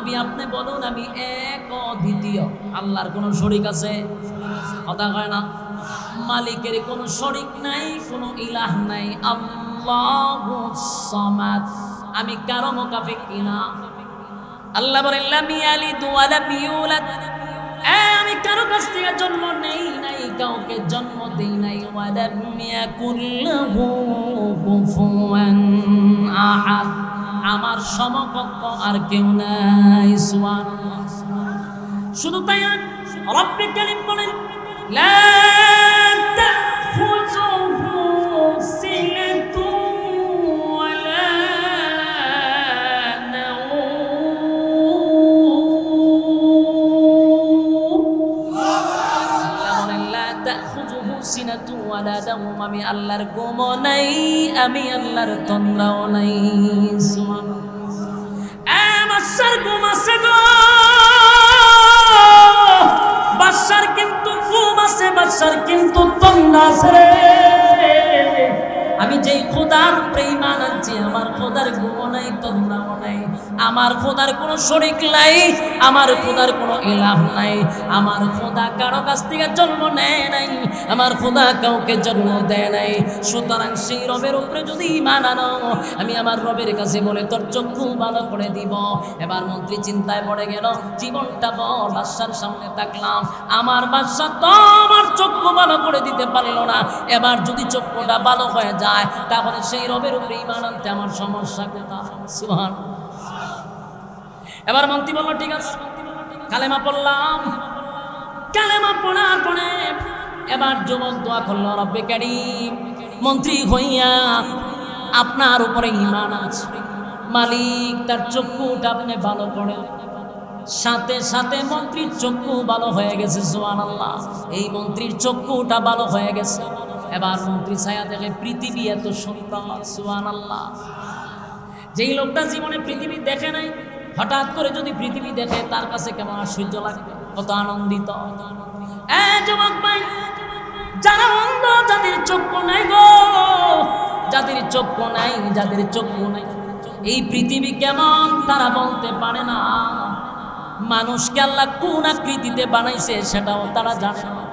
নবী আপনি বলুন আমি এক অদ্বিতীয়, আল্লাহর কোনো শরীক আছে? কথা কয় না। মালিকের কোনো শরীক নাই, কোনো ইলাহ নাই। আল্লাহুস সামাদ, আমি কারো মুকাফিক কিনা। আল্লাহ বলেন লাম ইয়ালিদ ওয়া লাম ইউলাদ, আমি কারো কাছ থেকে জন্ম নেই নাই, কাউকে জন্ম দেই নাই। ওয়া লাম ইয়াকুল লাহু কুফুয়ান আহাদ, আমার সমকক্ষ আর কেউ নাই। সুবহানাল্লাহ। শুধু তাই না, রব্বুল কারীম বলেন লা তাখুযুহু সিনাতুন ওয়ালা নাওম, আমি আল্লাহর ঘুমও নাই, আমি আল্লাহর তন্দ্রাও নাই। বাদশার ঘুম আছে গো, বাদশার কিন্তু ঘুম আছে, বাদশার কিন্তু তন্দ্রা আছে রে। আমি যেই খোদার প্রেমা আনছি, আমার খোদার ঘুমও নাই, তন্দ্রাও নাই। আমার খোদার কোনো শরীক নাই, আমার খোদার কোনো ইলাহ নাই। আমার খোদা কারো কাছ থেকে জন্ম নেয় নাই, আমার খোদা কাউকে জন্ম দেয় নাই। সুতরাং সেই রবের উপরে যদি ঈমান আনো, আমি আমার রবের কাছে বলে তোর চক্ষু ভালো করে দিব। এবার মন্ত্রী চিন্তায় পড়ে গেল, জীবনটা বড় বাদশার সামনে থাকলাম, আমার বাদশা তো আমার চক্ষু ভালো করে দিতে পারলো না। এবার যদি চক্ষুটা ভালো হয়ে যায়, তাহলে সেই রবের উপরে ঈমান আনতে আমার সমস্যা কোথায়? সুবহানাল্লাহ। এবার মন্ত্রী বলল ঠিক আছে, কালেমা পড়লাম। কালেমা পড়ার পরে এবার যুবক দোয়া করলো, রব্বে কারীম, মন্ত্রী হইয়া আপনার উপরে ঈমান আছে, মালিক তার চক্ষুটা আপনি ভালো করেন। সাথে সাথে মন্ত্রীর চক্ষু ভালো হয়ে গেছে। সুবহানাল্লাহ। এই মন্ত্রীর চক্ষুটা ভালো হয়ে গেছে। এবার মন্ত্রী ছায়া দেখে পৃথিবী এত সুন্দর। সুবহানাল্লাহ। যেই লোকটা জীবনে পৃথিবী দেখে নাই, হঠাৎ করে যদি পৃথিবী দেখে, তার কাছে কেমন আশ্চর্য লাগবে, কত আনন্দিত। যুবক ভাই, যারা অন্ধ, যাদের চক্ষু নাই গো, যাদের চক্ষু নাই, যাদের চক্ষু নাই, এই পৃথিবী কেমন তারা বলতে পারে না। মানুষকে আল্লাহ কোন আকৃতিতে বানাইছে সেটাও তারা জানে না।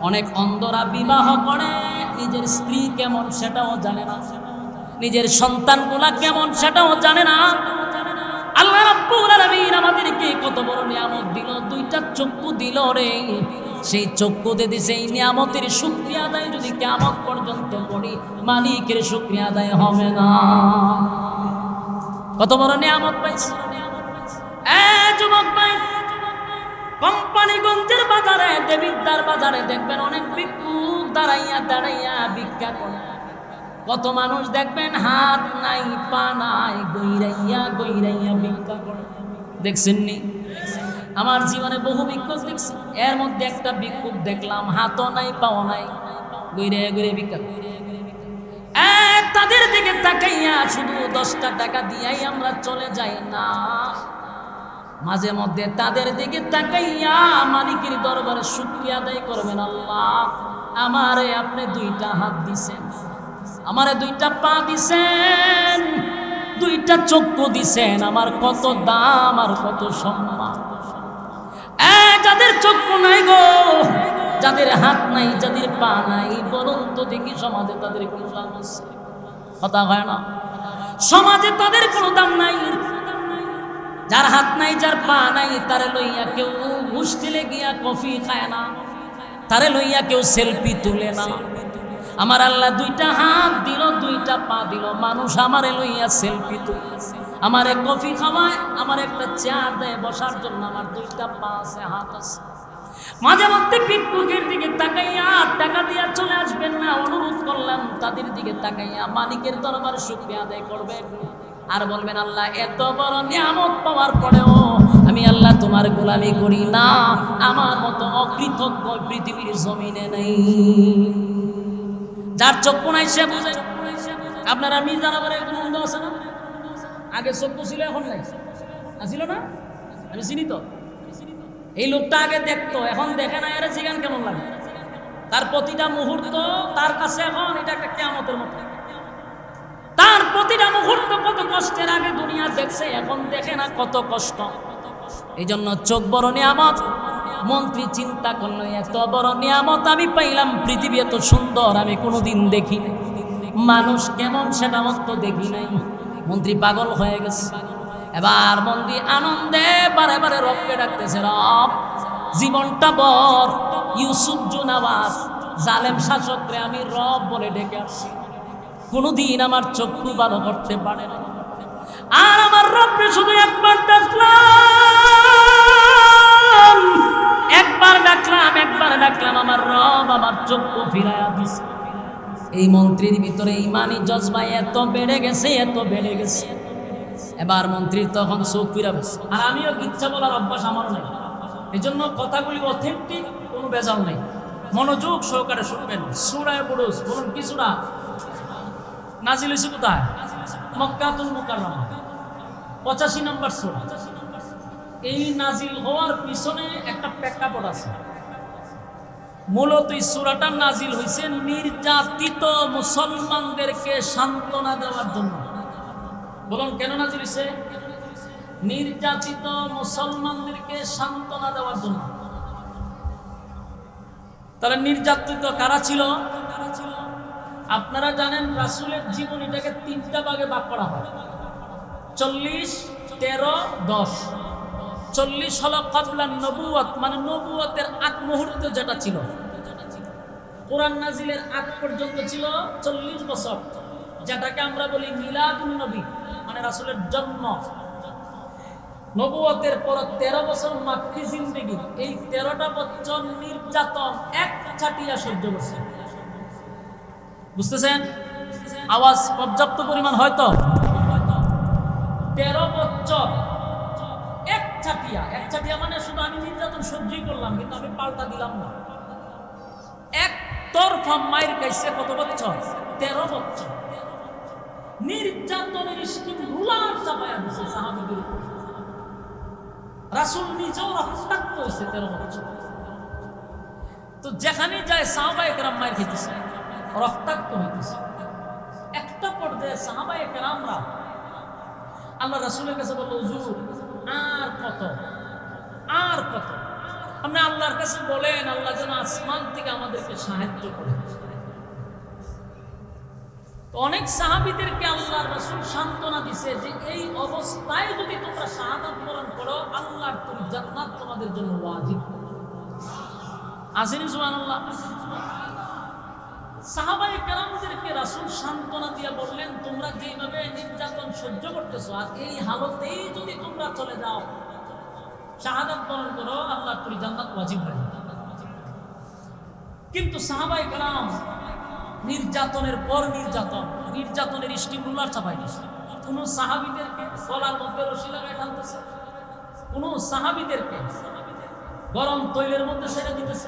অনেক অন্ধরা বিবাহ করে, নিজের স্ত্রী কেমন সেটাও জানে না, নিজের সন্তানগুলা কেমন সেটাও জানে না। আল্লাহ রাব্বুল আলামিন আমাদেরকে কত বড় নিয়ামত দিল, দুইটা চক্ষু দিল রে। সেই চক্ষু দিয়ে সেই নিয়ামতের শুকরিয়া আদায় যদি কিয়ামত পর্যন্ত করি, মালিকের শুকরিয়া আদায় হবে না। কত বড় নিয়ামত পাইছি। যুবক ভাই, কোম্পানিগঞ্জের বাজারে, দেবিদ্দার বাজারে দেখবেন অনেক ভিক্ষুক দাঁড়াইয়া দাঁড়াইয়া ভিক্ষা করে। কত মানুষ দেখবেন হাত নাই, পা নাই, গইরাইয়া গইরাইয়া ভিক্ষা করে। দেখছেন নি? আমার জীবনে বহু ভিক্ষুক দেখছি, এর মধ্যে একটা ভিক্ষুক দেখলাম হাতও নাই, পাও নাই, গইরাইয়া গইরাইয়া ভিক্ষা করে। তাদের দিকে তাকাইয়া শুধু 10টা টাকা দিয়াই আমরা চলে যাই না, মাঝে মধ্যে তাদের দিকে তাকাইয়া মালিকের দরবারে শুকরিয়া আদায় করবেন। আল্লাহ, আমারে আপনি 2টা হাত দিছেন, আমারে 2টা পা দিছেন, 2টা চক্ষু দিছেন, আমার কত দাম আর কত সম্মান। যাদের চক্ষু নাই গো, যাদের হাত নাই, যাদের পা নাই, বলুন তো দেখি সমাজে তাদের কোনো দাম আছে? কথা হয় না। সমাজে তাদের কোনো দাম নাই। যার হাত নাই, যার পা নাই, তারে লইয়া কেউ হোস্টেলে গিয়া কফি খায় না, তারে লইয়া কেউ সেলফি তুলে না। আমার আল্লাহ 2টা হাত দিল, 2টা পা দিল, মানুষ আমারে লইয়া সেলফি তুলে, আমারে কফি খাওয়ায়, আমার একটা চেয়ার দেয় বসার জন্য, আমার 2টা পা আছে, হাত আছে। মাঝে মধ্যে ভিক্ষুকের দিকে তাকাইয়া টাকা দিয়া চলে আসবেন না, অনুরোধ করলাম তাদের দিকে তাকাইয়া মালিকের দরবারে শুকরিয়া আদায় করবেন আর বলবেন, আল্লাহ এত বড় নিয়ামত পাওয়ার পরেও আমি আল্লাহ তোমার গোলামি করি না, আমার মতো অকৃতজ্ঞ পৃথিবীর জমিনে নেই। যার চক্ষু নাই সে বুঝে। আপনারা মির্জানগরে কোনো অন্ধ আছে না? আগে চক্ষু ছিল, এখন নাই, ছিল না? আমি চিনি তো। এই লোকটা আগে দেখতো, এখন দেখে না, এর জিগান কেমন লাগে? তার প্রতিটা মুহূর্ত তার কাছে এখন এটা একটা কিয়ামতের মতো। তার প্রতিটা মুহূর্ত কত কষ্টের আগে দুনিয়া দেখছে, এখন দেখে না কত কষ্ট। এই জন্য চোখ বড় নিয়ামত। মন্ত্রী চিন্তা করলো, এত বড় নিয়ামত আমি পাইলাম, পৃথিবী এত সুন্দর আমি কোনোদিন দেখি নাই, মানুষ কেমন সেটা তো দেখি নাই। মন্ত্রী পাগল হয়ে গেছে। এবার মন্ত্রী আনন্দে বারে বারে রবকে ডাকতেছে, রব জীবনটা বর ইউসুফ জুনাওয়াজ জালেম শাসকরে আমি রব বলে ডেকে আসছি, কোনোদিন আমার চক্ষু ভালো করতে পারে না। আর আমার রবকে শুধু একবার ডাকলাম, একবার ডাকলাম, আমার রব আমার চক্ষু ফিরাইয়া দিছে। এই মন্ত্রীর ভিতরে ইমানি জজবা এত বেড়ে গেছে, এত বেড়ে গেছে। এবার মন্ত্রীর তখন চোখ ফিরা গেছে। আর আমিও ইচ্ছা বলার অভ্যাস আমার নেই, এই জন্য কথাগুলি অথেন্টিক, কোনো বেজাল নেই। মনোযোগ সহকারে শুনবেন। সূরা বুরুজ, বলুন কি সূরা? নাজিল হয়েছে কোথায়? মক্কাতুল মুকাররমা, 85 নম্বর সূরা। এই নাজিল হওয়ার পিছনে একটা প্রেক্ষাপট আছে। মূলত এই সূরাটা নাজিল হয়েছে নির্যাতিত মুসলমানদেরকে সান্ত্বনা দেওয়ার জন্য। বলুন কেন নাজিল হয়েছে? নির্যাতিত মুসলমানদেরকে সান্ত্বনা দেওয়ার জন্য। তাহলে নির্যাতিত কারা ছিল? আপনারা জানেন রাসূলের জীবনীটাকে 3টা ভাগে ভাগ করা হয়, 40, 13, 10। 40 হলো ক্বাবলা নবুয়ত, মানে নবুয়তের আগ মুহূর্তে যেটা ছিল। কোরআন নাজিলের আগ পর্যন্ত ছিল 40 বছর, যেটাকে আমরা বলি মিলাদুন নবী, মানে রাসূলের জন্ম। নবুয়তের পর 13 বছর মাক্কি জিন্দেগি। এই 13টা বছর নির্যাতন এক ছাটিয়া সহ্য করছে। বুঝতেছেন? আওয়াজ পর্যাপ্ত পরিমাণ হয়তো? 13 বছর এক ছাটিয়া মানে শুধু আমি নির্যাতন সহ্যই করলাম, কিন্তু আমি পাল্টা দিলাম না। একতরফা মাইর খাইছে কত বছর? 13 বছর। নির্যাতনের স্কিম রুলার চাপায়া দিছে সাহাবীদের উপর। রাসূল নিজেও রক্তাক্ত হয়েছে 13 বছর। তো যেখানে যায় সাহাবায়ে কেরাম মাইর খাইতেছে, রক্তাক্ত হইতেছে। একটা পর্যায়ে সাহাবায়ে কেরামরা আল্লাহ রাসূলের কাছে বলল, হুজুর আর কত, আর কত? আপনি আল্লাহর কাছে বলেন, আল্লাহ যেন আসমান থেকে আমাদেরকে সাহায্য করে। তো অনেক সাহাবীদেরকে আল্লাহর রাসূল সান্ত্বনা দিছে যে এই অবস্থায় যদি তোমরা শাহাদাত বরণ করো, আল্লাহর জান্নাত তোমাদের জন্য ওয়াজিব। আসেনি সুবহানাল্লাহ? সাহাবায়ে কেরামদেরকে রাসূল সান্ত্বনা দিয়ে বললেন, তোমরা যেভাবে নির্যাতন সহ্য করতেছো, আর এই হালতেই যদি তোমরা চলে যাও, শাহাদাত বরণ করো, আল্লাহর তোর জান্নাত ওয়াজিব হয়ে যাবে। কিন্তু সাহাবায়ে কেরাম নির্যাতনের পর নির্যাতনের স্টিম রুলার চাপাই দিচ্ছে। কোন সাহাবীদেরকে গলার মধ্যে রশি লাগায় টানতেছে, কোন সাহাবীদেরকে গরম তৈলের মধ্যে ছেড়ে দিতেছে,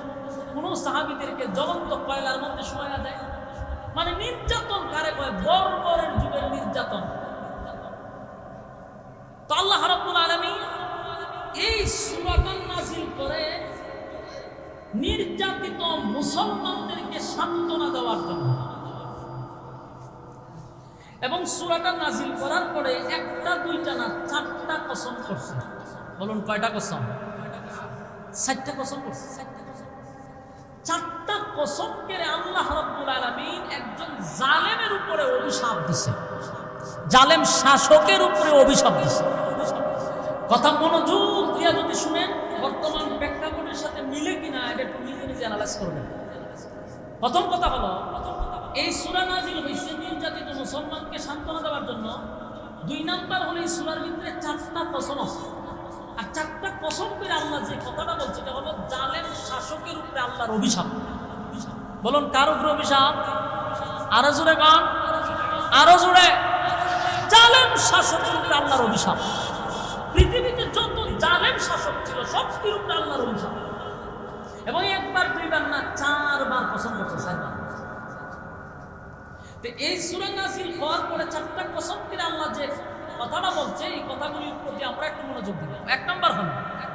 কোন সাহাবীদেরকে জ্বলন্ত কয়লার মধ্যে শোয়া দেয়। মানে নির্যাতন কারে কয়? বর্বরের যুগের নির্যাতন। তো আল্লাহ রাব্বুল আলামিন এই সূরাটা নাযিল করে নির্যাতিত মুসলমানদেরকে সান্ত্বনা দেওয়ার জন্য। এবং সূরাটা নাযিল করার পরে একটা দুইটা না 4টা কসম করছে। বলুন কয়টা কসম? 4টা কসম করছে। 4টা কসম করে আল্লাহ রাব্বুল আলামিন একজন জালেমের উপরে অভিশাপ দিছে, জালেম শাসকের উপরে অভিশাপ দিছে। কথা মনোযোগ দিয়ে যদি শুনেন, বর্তমান প্রেক্ষাপটের সাথে মিলে কিনা এটা একটু নিজে নিজে অ্যানালাইজ করবেন। প্রথম কথা হলো, এই সূরা নাযিল হয়েছে নির্যাতিত মুসলমানকে সান্ত্বনা দেওয়ার জন্য। 2 নাম্বার হলো এই সূরার ভিতরে 4টা কসম আছে। আর 4টা কসম করে আল্লাহ যে কথাটা বলছে, এটা হলো জালেম শাসকের উপরে আল্লাহর অভিশাপ। বলুন কার উপরে অভিশাপ? আরো জোরে গান, আরো জোরে। জালেম শাসকের উপরে আল্লাহর অভিশাপ। পৃথিবীতে যত জালেম শাসক ছিল সবটির উপরে আল্লাহর অভিশাপ। এবং একবার দুইবার না 4 বার কসম করছে, 4 বার। তো এই সূরা নাযিল হওয়ার পরে 4টা কসম করে আল্লাহ যে কথাটা বলছে, এই কথাগুলির প্রতি আমরা একটু মনোযোগ দিব। 1 নাম্বার হলো,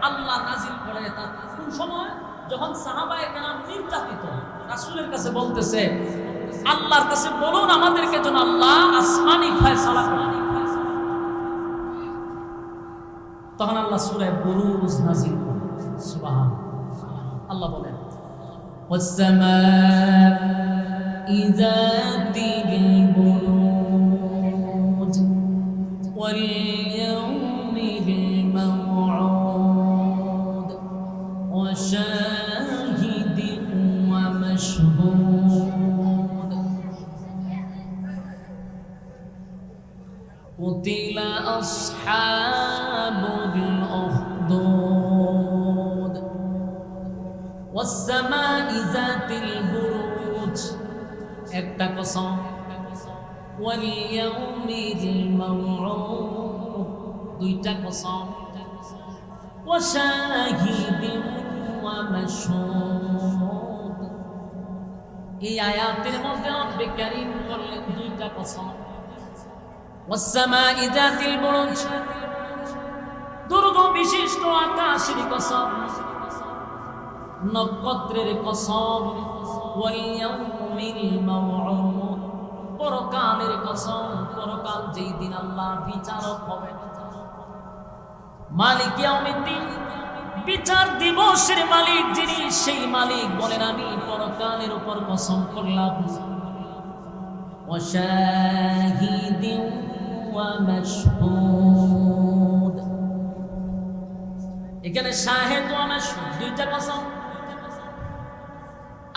আল্লাহ নাযিল করে তা কোন সময়? যখন সাহাবায়ে কেরাম নির্যাতিত, রাসূলের কাছে বলতেছে, আল্লাহর কাছে বলুন আমাদেরকে যেন আল্লাহ আসমানি ফয়সালা করে। তখন আল্লাহ সূরা বুরুজ নাযিল করেন। সুবহানাল্লাহ। আল্লাহ বলেন ওয়াস-সামা'i যাতিল বুরুজ ওয়াল ইয়াউমিল মাও'উদ ওয়া শাহিদিন ওয়া মাশহুদ কুতিলা আসহাবুল উখদুদ ওয়াস-সামা'i যাতিল বুরুজ একটা কসম ওয়াল ইয়াউমিল মাও'উদ দুইটা কসম ওয়া শাহিদিন ওয়া মাশহুদ। এই আয়াতের মধ্যে রব্বে কারীম বললেন দুইটা কসম। ওয়াস-সামা'i যাতিল বুরুজ দুর্গ বিশিষ্ট আকাশের কসম, নক্ষত্রের কসম, ওয়াল ইয়াউমিল মাও'উদ পরকালের কসম, পরকাল যেই দিন আল্লাহ বিচারক হবেন, মালিক ইয়াউমিদ্দিন বিচার দিবসের মালিক যিনি, সেই মালিক বলেন আমি পরকালের উপর কসম করলাম। ওয়া শাহিদিন ওয়া মাশহুদ এখানে শাহিদ ওয়া মাশহুদ দুইটা কসম।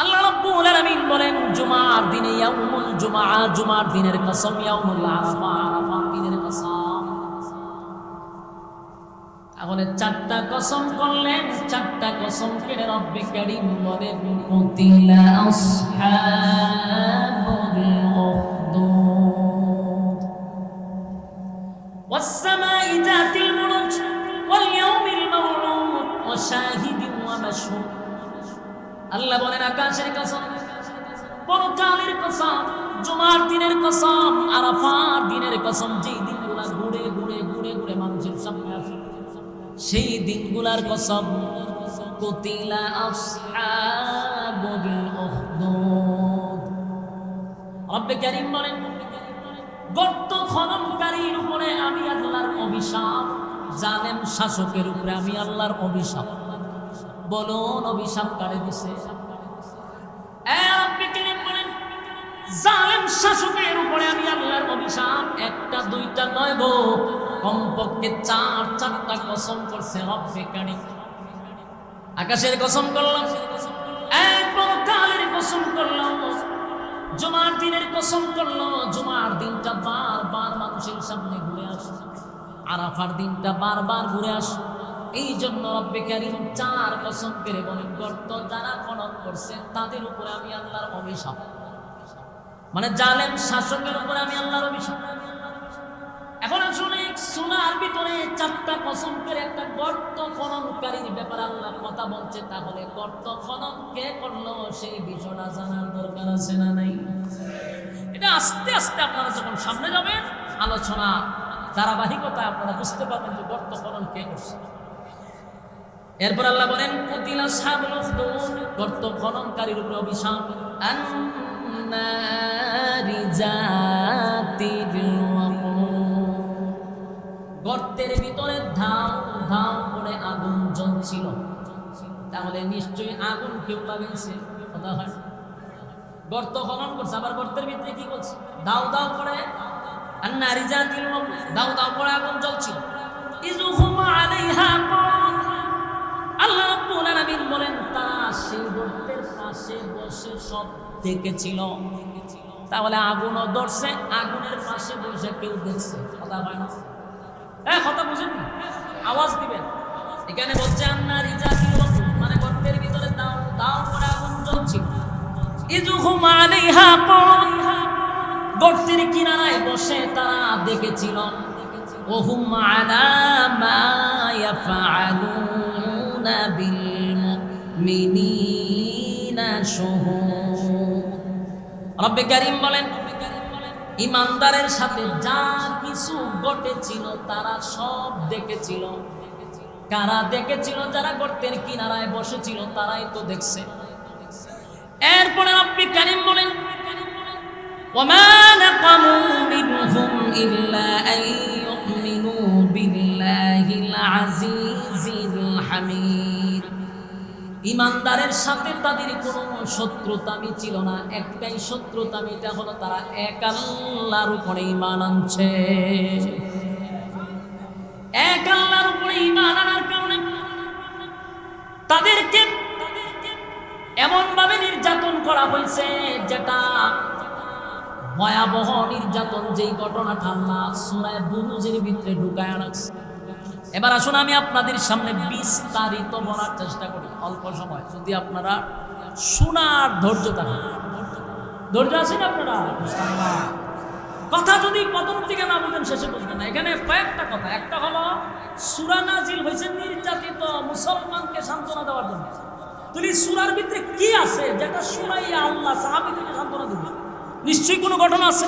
আল্লাহ রাব্বুল আলামিন বলেন জুমার দিনে ইয়াউমুল জুমআ, জুমার দিনের কসম, ইয়াউমুল আরাফা, আরাফার দিনের কসম। তাহলে চারটা কসম করলেন, চারটা কসম কেড়ে রব্বে কারীম বলেন কুতিলা আসহাবুল উখদুদ ওয়াস-সামা'i যাতিল বুরুজ ওয়াল ইয়াউমিল মাও'উদ ওয়া শাহিদিন ওয়া মাশহুদ। আল্লাহ বলেন আকাশের কসম, পরকালের কসম, জুমার দিনের কসম, আরাফার দিনের কসম, যেই দিনগুলো ঘুরে ঘুরে ঘুরে ঘুরে মানুষের সামনে আসে সেই দিনগুলার কসম। কুতিলা আসহাবুল উখদুদ। রব্বে কারীম বলেন গর্ত খননকারীর উপরে আমি আল্লাহর অভিশাপ, জালেম শাসকের উপরে আমি আল্লাহর অভিশাপ। বলুন অভিশাপ কারে দিছে? রব্বে কারীম বলেন জালেম শাসকের উপরে আমি আল্লাহর অভিশাপ। একটা দুইটা নয় গো, কমপক্ষে চারটা কসম করছে রব্বে কারীম। আকাশের কসম করলাম, পরকালের কসম করলাম, জুমার দিনের কসম করলো, জুমার দিনটা বারবার মানুষের সামনে ঘুরে আসে, আরাফার দিনটা বারবার ঘুরে আসে। এই জন্য রব্বে কারীম চার কসম করে বলেন গর্ত যারা খনন করছে তাদের উপরে আমি আল্লাহর অভিশাপ, মানে জালেম শাসকের উপরে আমি আল্লাহর অভিশাপ। এখন আসলে সুনার ভিতরে চারটা কসম করে একটা গর্ত খননকারীর ব্যাপারে আল্লাহ কথা বলছে, তাহলে গর্ত খনন কে করলো সেই বিষয়টা জানার দরকার আছে না নাই? এটা আস্তে আস্তে আপনারা যখন সামনে যাবেন আলোচনা ধারাবাহিকতা আপনারা বুঝতে পারবেন যে গর্ত খনন কে করছে। এরপর আল্লাহ বলেন কুতিলা আসহাবুল উখদুদ, গর্ত খননকারীর উপরে অভিশাপ। আন্নারি যাতিল ওয়াকুদ, গর্তের ভিতরে ধাও ধাও করে আগুন জ্বলছিল। তাহলে নিশ্চয়ই আগুন কেউ লাগাইছে, কথা হয়। গর্ত খনন করছে, আবার গর্তের ভিতরে কি করছে? দাও দাও করে, আন্নারি যাতিল ওয়াকুদ, দাও দাও করে আগুন জ্বলছিল। ইযহুম আলাইহা কুদ, আল্লাহ রাব্বুল আলামিন বলেন তারা সেই গর্তের পাশে বসে সব দেখেছিল। তাহলে আগুনও ধরছে, আগুনের পাশে বসে কেউ দেখছে, কথা হয় না? কথা বুঝেন, আওয়াজ দিবেন। এখানে বলছে আন্নারি যাতিল ওয়াকুদ, মানে গর্তের ভিতরে দাও দাও করে আগুন জ্বলছিল। ইযহুম আলাইহা কুদ, গর্তের কিনারায় বসে তারা দেখেছিল। ওহুম আলা মা ইয়াফআলুনা বিল মুমিনিনা শুহুদ। রব্বে কারীম বলেন ইমানদারের সাথে যা কিছু ঘটেছিল তারা সব দেখেছিল। কারা দেখেছিল? যারা গর্তের কিনারায় বসেছিল তারাই তো দেখছে। এরপরে রব্বে কারীম বলেন ওয়ামা নাকামু মিনহুম ইল্লা আন ইউমিনু বিল্লাহিল ইমানদারের সাথে তাদের কোনো শত্রুতামি ছিল না, একটাই শত্রুতামি, এটা হলো তারা এক আল্লাহর উপরে ঈমান আনছে। এক আল্লাহর উপরে ঈমান আনার কারণে তাদেরকে এমন ভাবে নির্যাতন করা হয়েছে যেটা ভয়াবহ নির্যাতন, যেই ঘটনাটা আল্লাহ সূরা বুরুজের ভিতরে ঢুকায় রাখছে। এবার আসুন আমি আপনাদের সামনে বিস্তারিত বলার চেষ্টা করি অল্প সময়, যদি আপনারা শোনার ধৈর্য থাকে। ধৈর্য আছেন আপনারা? কথা যদি প্রথম থেকে না বুঝেন শেষে বুঝবেন না। এখানে কয়েকটা কথা, একটা হলো সূরা নাজিল হয়েছে নির্যাতিত মুসলমানকে সান্ত্বনা দেওয়ার জন্য। তুমি সূরার ভিতরে কি আছে যেটা শুনাইয়া আল্লাহ সাহাবীদেরকে সান্ত্বনা দিবে? নিশ্চয়ই কোনো ঘটনা আছে।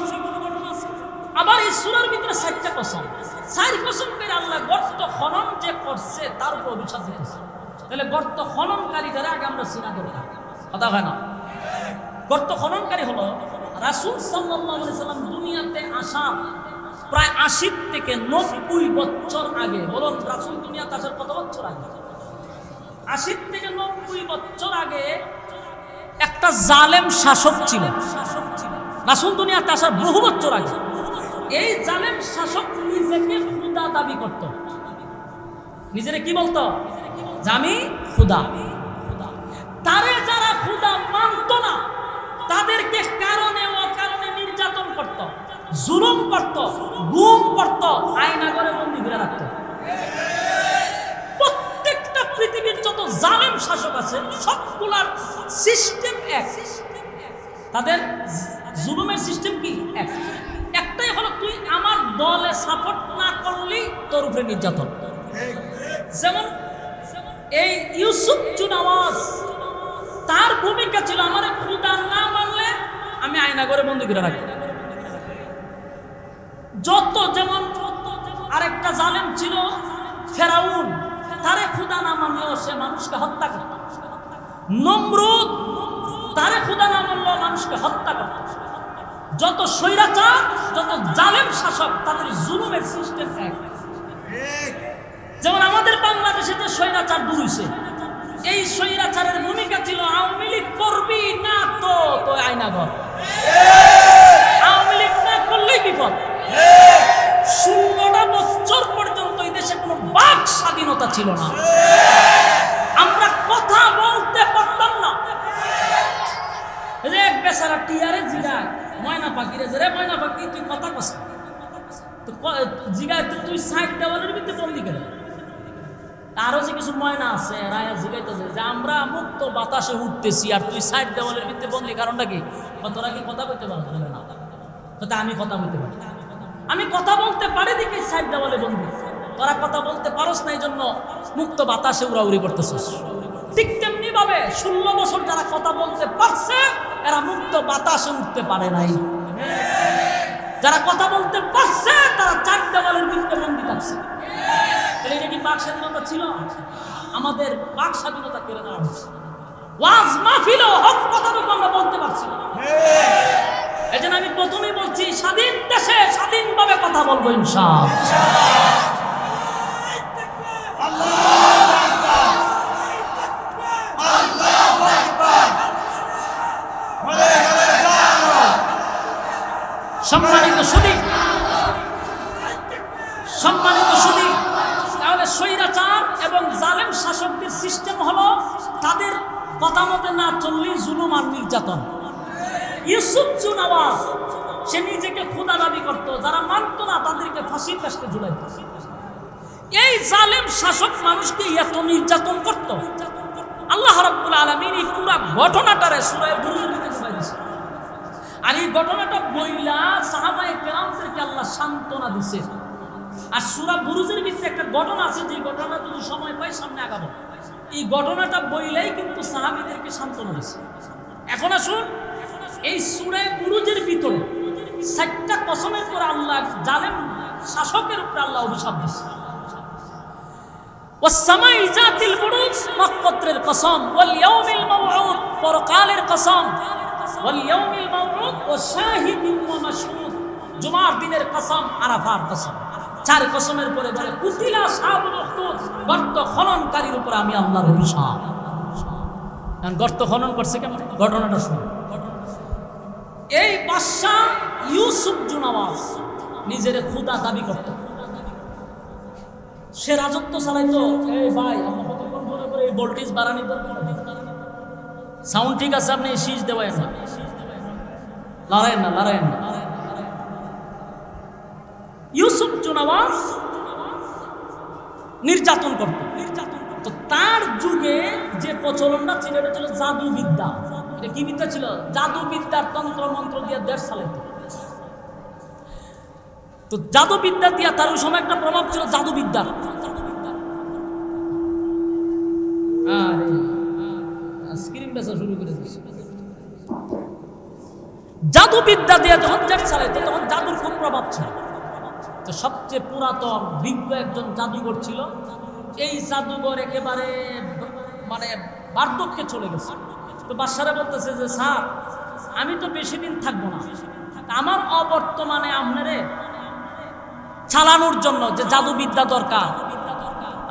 আবার এই সূরার ভিতরে 4টা কসম, 4 কসম করে আল্লাহ গর্ত খনন যে করছে তার উপর অভিশাপ দিয়েছে। তাহলে গর্ত খননকারীদের আগে আমরা চিনা দরকার, কথা হয় না? গর্ত খননকারী হলো রাসূল সাল্লাল্লাহু আলাইহি সাল্লাম দুনিয়াতে আসা প্রায় 80 থেকে 90 বছর আগে। বলুন রাসূল দুনিয়াতে আসার কত বছর আগে? 80 থেকে 90 বছর আগে একটা জালেম শাসক ছিল। রাসূল দুনিয়াতে আসার বহু বছর আগে এই জালেম শাসক নিজেকে খুদা দাবি করত। নিজেরে কি বলতো? যে আমি খুদা। তারে যারা খুদা মানত না তাদেরকে কারণে অকারণে নির্যাতন করত, জুলুম করত, গুম করত, আয়না করে বন্দী করে রাখত। প্রত্যেকটা পৃথিবীর যত জালেম শাসক আছে সবগুলার সিস্টেম এক। তাদের জুলুমের সিস্টেম কি? এক। একটাই হলো তুই আমার দলে সাপোর্ট না করলেই তোর উপরে নির্যাতন। যেমন এই ইউসুফ চুনাওয়াজ, তার ভূমিকা ছিল আমার খুদা না মানলে আমি আয়না করে বন্দী করে রাখি। যত যেমন আরেকটা জালেম ছিল ফেরাউন, তারে খুদা না মানলেও সে মানুষকে হত্যা করত। নমরুদ, তারে খুদা না মানলেও মানুষকে হত্যা করত। যত স্বৈরাচার, যত জালেম শাসক তাদের জুলুমের সিস্টেম এক। যেমন আমাদের বাংলাদেশে যে স্বৈরাচার দূর হইছে, এই স্বৈরাচারের ভূমিকা ছিল আওয়ামী লীগ করবি না তো তো আয়নাঘর, আওয়ামী লীগ না করলেই বিপদ। 16টা বছর পর্যন্ত এই দেশে কোনো বাক স্বাধীনতা ছিল না, আমরা কথা বলতে পারতাম না। রে বেচারা টিয়ারে জিগায় ময়না পাখিরে, যে রে ময়না পাখি তুই কথা কস তো জিগায় তুই সাইড দেওয়ালের ভিতরে বন্দি করে। আরো যে কিছু ময়না আছে রায়া জিগাইতেছে যে আমরা মুক্ত বাতাসে উঠতেছি আর তুই সাইড দেওয়ালের ভিতরে বন্দি, কারণটা কি? তোরা কি কথা বলতে পারো? না, কথা আমি কথা বলতে পারি, আমি কথা বলতে পারি দেখি সাইড দেওয়ালে বন্দি। তোরা কথা বলতে পারস না, এই জন্য মুক্ত বাতাসে উড়াউড়ি করতেছিস। ঠিক তেমনি ভাবে 16 বছর যারা কথা বলতে পারছে এরা মুক্ত বাতাসে উঠতে পারে নাই। যারা কথা বলতে পারছে তারা 4 দেওয়ালের ভিতরে বন্দি থাকছে। তাহলে এটা কি বাক স্বাধীনতা ছিল? আমাদের বাক স্বাধীনতা কেড়ে নেওয়া হয়েছে। ওয়াজ মাহফিলও হক কথাটুকু আমরা বলতে পারছি না। এই জন্য আমি প্রথমেই বলছি স্বাধীন দেশে স্বাধীনভাবে কথা বলবো ইনশাআল্লাহ। সম্মানিত সুধী, সম্মানিত সুধী, তাহলে স্বৈরাচার এবং জালেম শাসকদের সিস্টেম হলো তাদের কথা মতে না চললেই জুলুম আর নির্যাতন। ইউসুফ চুনাওয়াজ সে নিজেকে খুদা দাবি করত, যারা মানত না তাদেরকে ফাঁসির কাস্টে ঝুলাইত। এই জালেম শাসক মানুষকে এত নির্যাতন করত, আল্লাহ রাব্বুল আলামিন এই পুরো ঘটনাটারে সূরা বুরুজের ভিতরে ঢুকাই দিয়েছে। আর এই ঘটনাটা বইলা সাহাবায়ে কেরামদেরকে আল্লাহ সান্ত্বনা দিছে। আর সূরা বুরুজের ভিতরে একটা ঘটনা আছে, যে ঘটনাটা যদি সময় পাই সামনে আগাবো। এই ঘটনাটা বইলাই কিন্তু সাহাবীদেরকে সান্ত্বনা দিছে। এখন আসুন এই সূরা বুরুজের ভিতরে 4টা কসমের পর আল্লাহ জালেম শাসকের উপরে আল্লাহ অভিশাপ দিছে। ওয়াসসামাই যাতিল বুরুজ নক্ষত্রের কসম, ওয়াল ইয়াউমিল মাউউদ পরকালের কসম, ওয়াল ইয়াউমিল মাউউদ ওয়া শাহিদিন ওয়া মাশহুদ জুমার দিনের কসম, আরাফার কসম। 4 কসমের পরে বলে কুতিলা আসহাবুল উখদুদ, গর্ত খননকারীর উপর আমি আল্লাহর অভিশাপ। গর্ত খনন করছে কেমন, ঘটনাটা শুনুন। এই বাদশাহ ইউসুফ জুনাওয়াজ নিজের ক্ষুধা দাবি করত, সে রাজত্ব চালাইতো। এই ভাই এই ভোল্টেজ বাড়ানি দরকার, সাউন্ড ঠিক আছে, আপনি শীষ দেওয়াই না, লড়াইন না, লড়াইন না। ইউসুফ জুনাওয়াজ নির্যাতন করত। তো তার যুগে যে প্রচলনটা ছিল এটা ছিল জাদুবিদ্যা। এটা কি বিদ্যা ছিল? জাদুবিদ্যার তন্ত্র মন্ত্র দিয়ে দেশ চালাইতো। তো জাদুবিদ্যা দিয়া তার ওই সময় একটা প্রভাব ছিল জাদুবিদ্যার। স্ক্রিন বেচা শুরু করে দিচ্ছে। জাদুবিদ্যা দিয়ে যখন দেশ চালাইতো তখন জাদুর খুব প্রভাব ছিল। তো সবচেয়ে পুরাতন বিজ্ঞ একজন জাদুঘর ছিল। এই জাদুঘর একেবারে মানে বার্ধক্যে চলে গেছে। তো বাদশারা বলতেছে যে স্যার, আমি তো বেশি দিন থাকবো না, আমার অবর্তমানে আপনারে চালানোর জন্য যে জাদুবিদ্যা দরকার,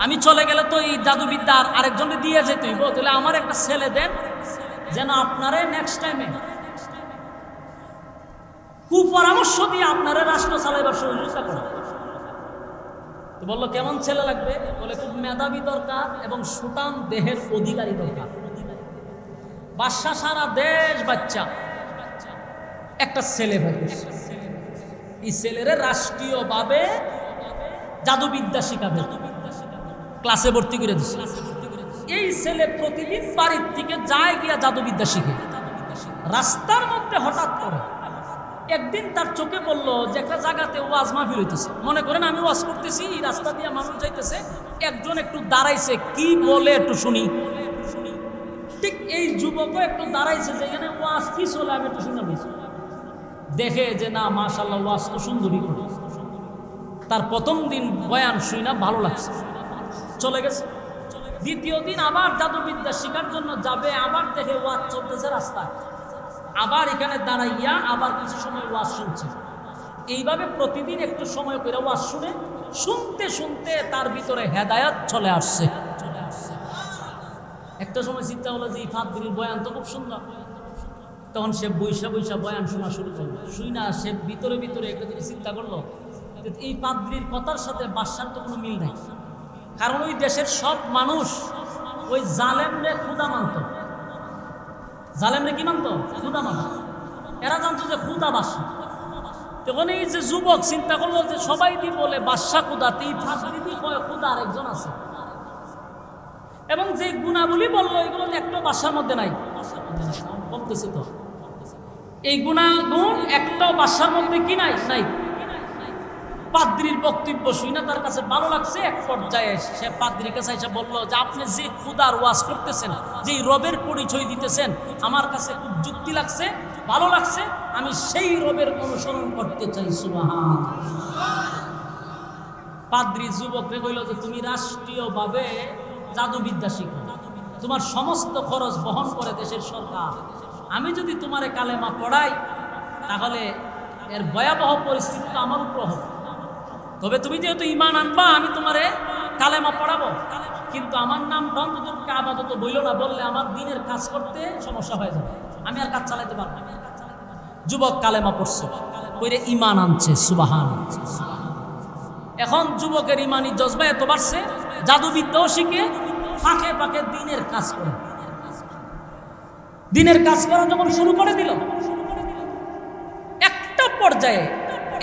আমি চলে গেলে তো এই জাদুবিদ্যা আরেকজনকে দিয়ে যেতে হইব, তাহলে আমার একটা ছেলে দেন যেন আপনারে নেক্সট টাইমে কুপরামর্শ দিয়ে আপনারা রাষ্ট্র চালাইবার সহযোগিতা করে। তো বললো কেমন ছেলে লাগবে? বলে খুব মেধাবী দরকার এবং সুটাম দেহের অধিকারী দরকার। বাদশা সারা দেশ বাচ্চা একটা ছেলে পাইছে, এই ছেলেরে রাষ্ট্রীয়ভাবে জাদুবিদ্যা শিখাবে, ক্লাসে ভর্তি করে দিচ্ছে। এই ছেলে প্রতিদিন বাড়ির থেকে যায় গিয়া জাদুবিদ্যা শিখে। রাস্তার মধ্যে হঠাৎ করে একদিন তার চোখে পড়লো যে একটা জায়গাতে ওয়াজ মাহফিল হইতেছে। মনে করেন আমি ওয়াজ করতেছি, এই রাস্তা দিয়ে মানুষ যাইতেছে, একজন একটু দাঁড়াইছে, কি বলে একটু শুনি। ঠিক এই যুবকও একটু দাঁড়াইছে যে এখানে ওয়াজ কি চলে, আমি একটু শুনে নিয়েছি। দেখে যে না মাশাআল্লাহ ওয়াজ তো সুন্দরই করে। তার প্রথম দিন বয়ান শুই না ভালো লাগছে, চলে গেছে। দ্বিতীয় দিন আবার জাদুবিদ্যা শিখার জন্য যাবে, আবার দেখে ওয়াজ চলতেছে রাস্তায়, আবার এখানে দাঁড়াইয়া আবার কিছু সময় ওয়াজ শুনছে। এইভাবে প্রতিদিন একটু সময় করে ওয়াজ শুনে, শুনতে শুনতে তার ভিতরে হেদায়েত চলে আসছে। একটা সময় চিন্তা হলো যে এই ফাদরির বয়ান তো খুব সুন্দর, তখন সে বৈশা বৈশা বয়ান শোনা শুরু করলো। শুই না সে ভিতরে ভিতরে একটা জিনিস চিন্তা করলো, এই পাদ্রির কথার সাথে বাদশার তো কোনো মিল নাই। কারণ ওই দেশের সব মানুষ ওই জালেমরে খুদা মানত। জালেমরে কি মানত? খুদা মানত। এরা জানতো যে খুদা বাদশা। তখন এই যে যুবক চিন্তা করলো যে সবাই দি বলে বাদশা খুদা, এই ফাদরি কয় খুদা আরেকজন আছে, এবং যে গুণাবলী বললো এগুলো একটা বাদশার মধ্যে নাই। বলতেছে তো এই গুণাগুণ একটা বাদশার মধ্যে কি নাই? নাই। পাদ্রির বক্তব্য শুই না তার কাছে ভালো লাগছে। এক পর্যায়ে সে পাদ্রির কাছে এসে বললো যে আপনি যে খুদার ওয়াজ করতেছেন, যে রবের পরিচয় দিতেছেন, আমার কাছে খুব যুক্তি লাগছে, ভালো লাগছে, আমি সেই রবের অনুসরণ করতে চাই। সুবহান। পাদ্রি যুবককে কইল যে তুমি রাষ্ট্রীয়ভাবে জাদুবিদ্যা শিখো, তোমার সমস্ত খরচ বহন করে দেশের সরকার। আমি যদি তোমারে কালেমা পড়াই তাহলে এর ভয়াবহ পরিস্থিতি তো আমার উপর হবে। তবে তুমি যেহেতু ঈমান আনবা, আমি তোমারে কালেমা পড়াবো, কিন্তু আমার নাম অন্তত আপাতত বইল না, বললে আমার দিনের কাজ করতে সমস্যা হয়ে যাবে, আমি আর কাজ চালাইতে পারবো না। যুবক কালেমা পড়ছে, কইরে ঈমান আনছে। সুবহান। এখন যুবকের ঈমানি জজবা এত বাড়ছে, জাদুবিদ্যাও শিখে ফাঁকে ফাঁকে দিনের কাজ করে। দিনের কাজ করা যখন শুরু করে দিল, একটা পর্যায়ে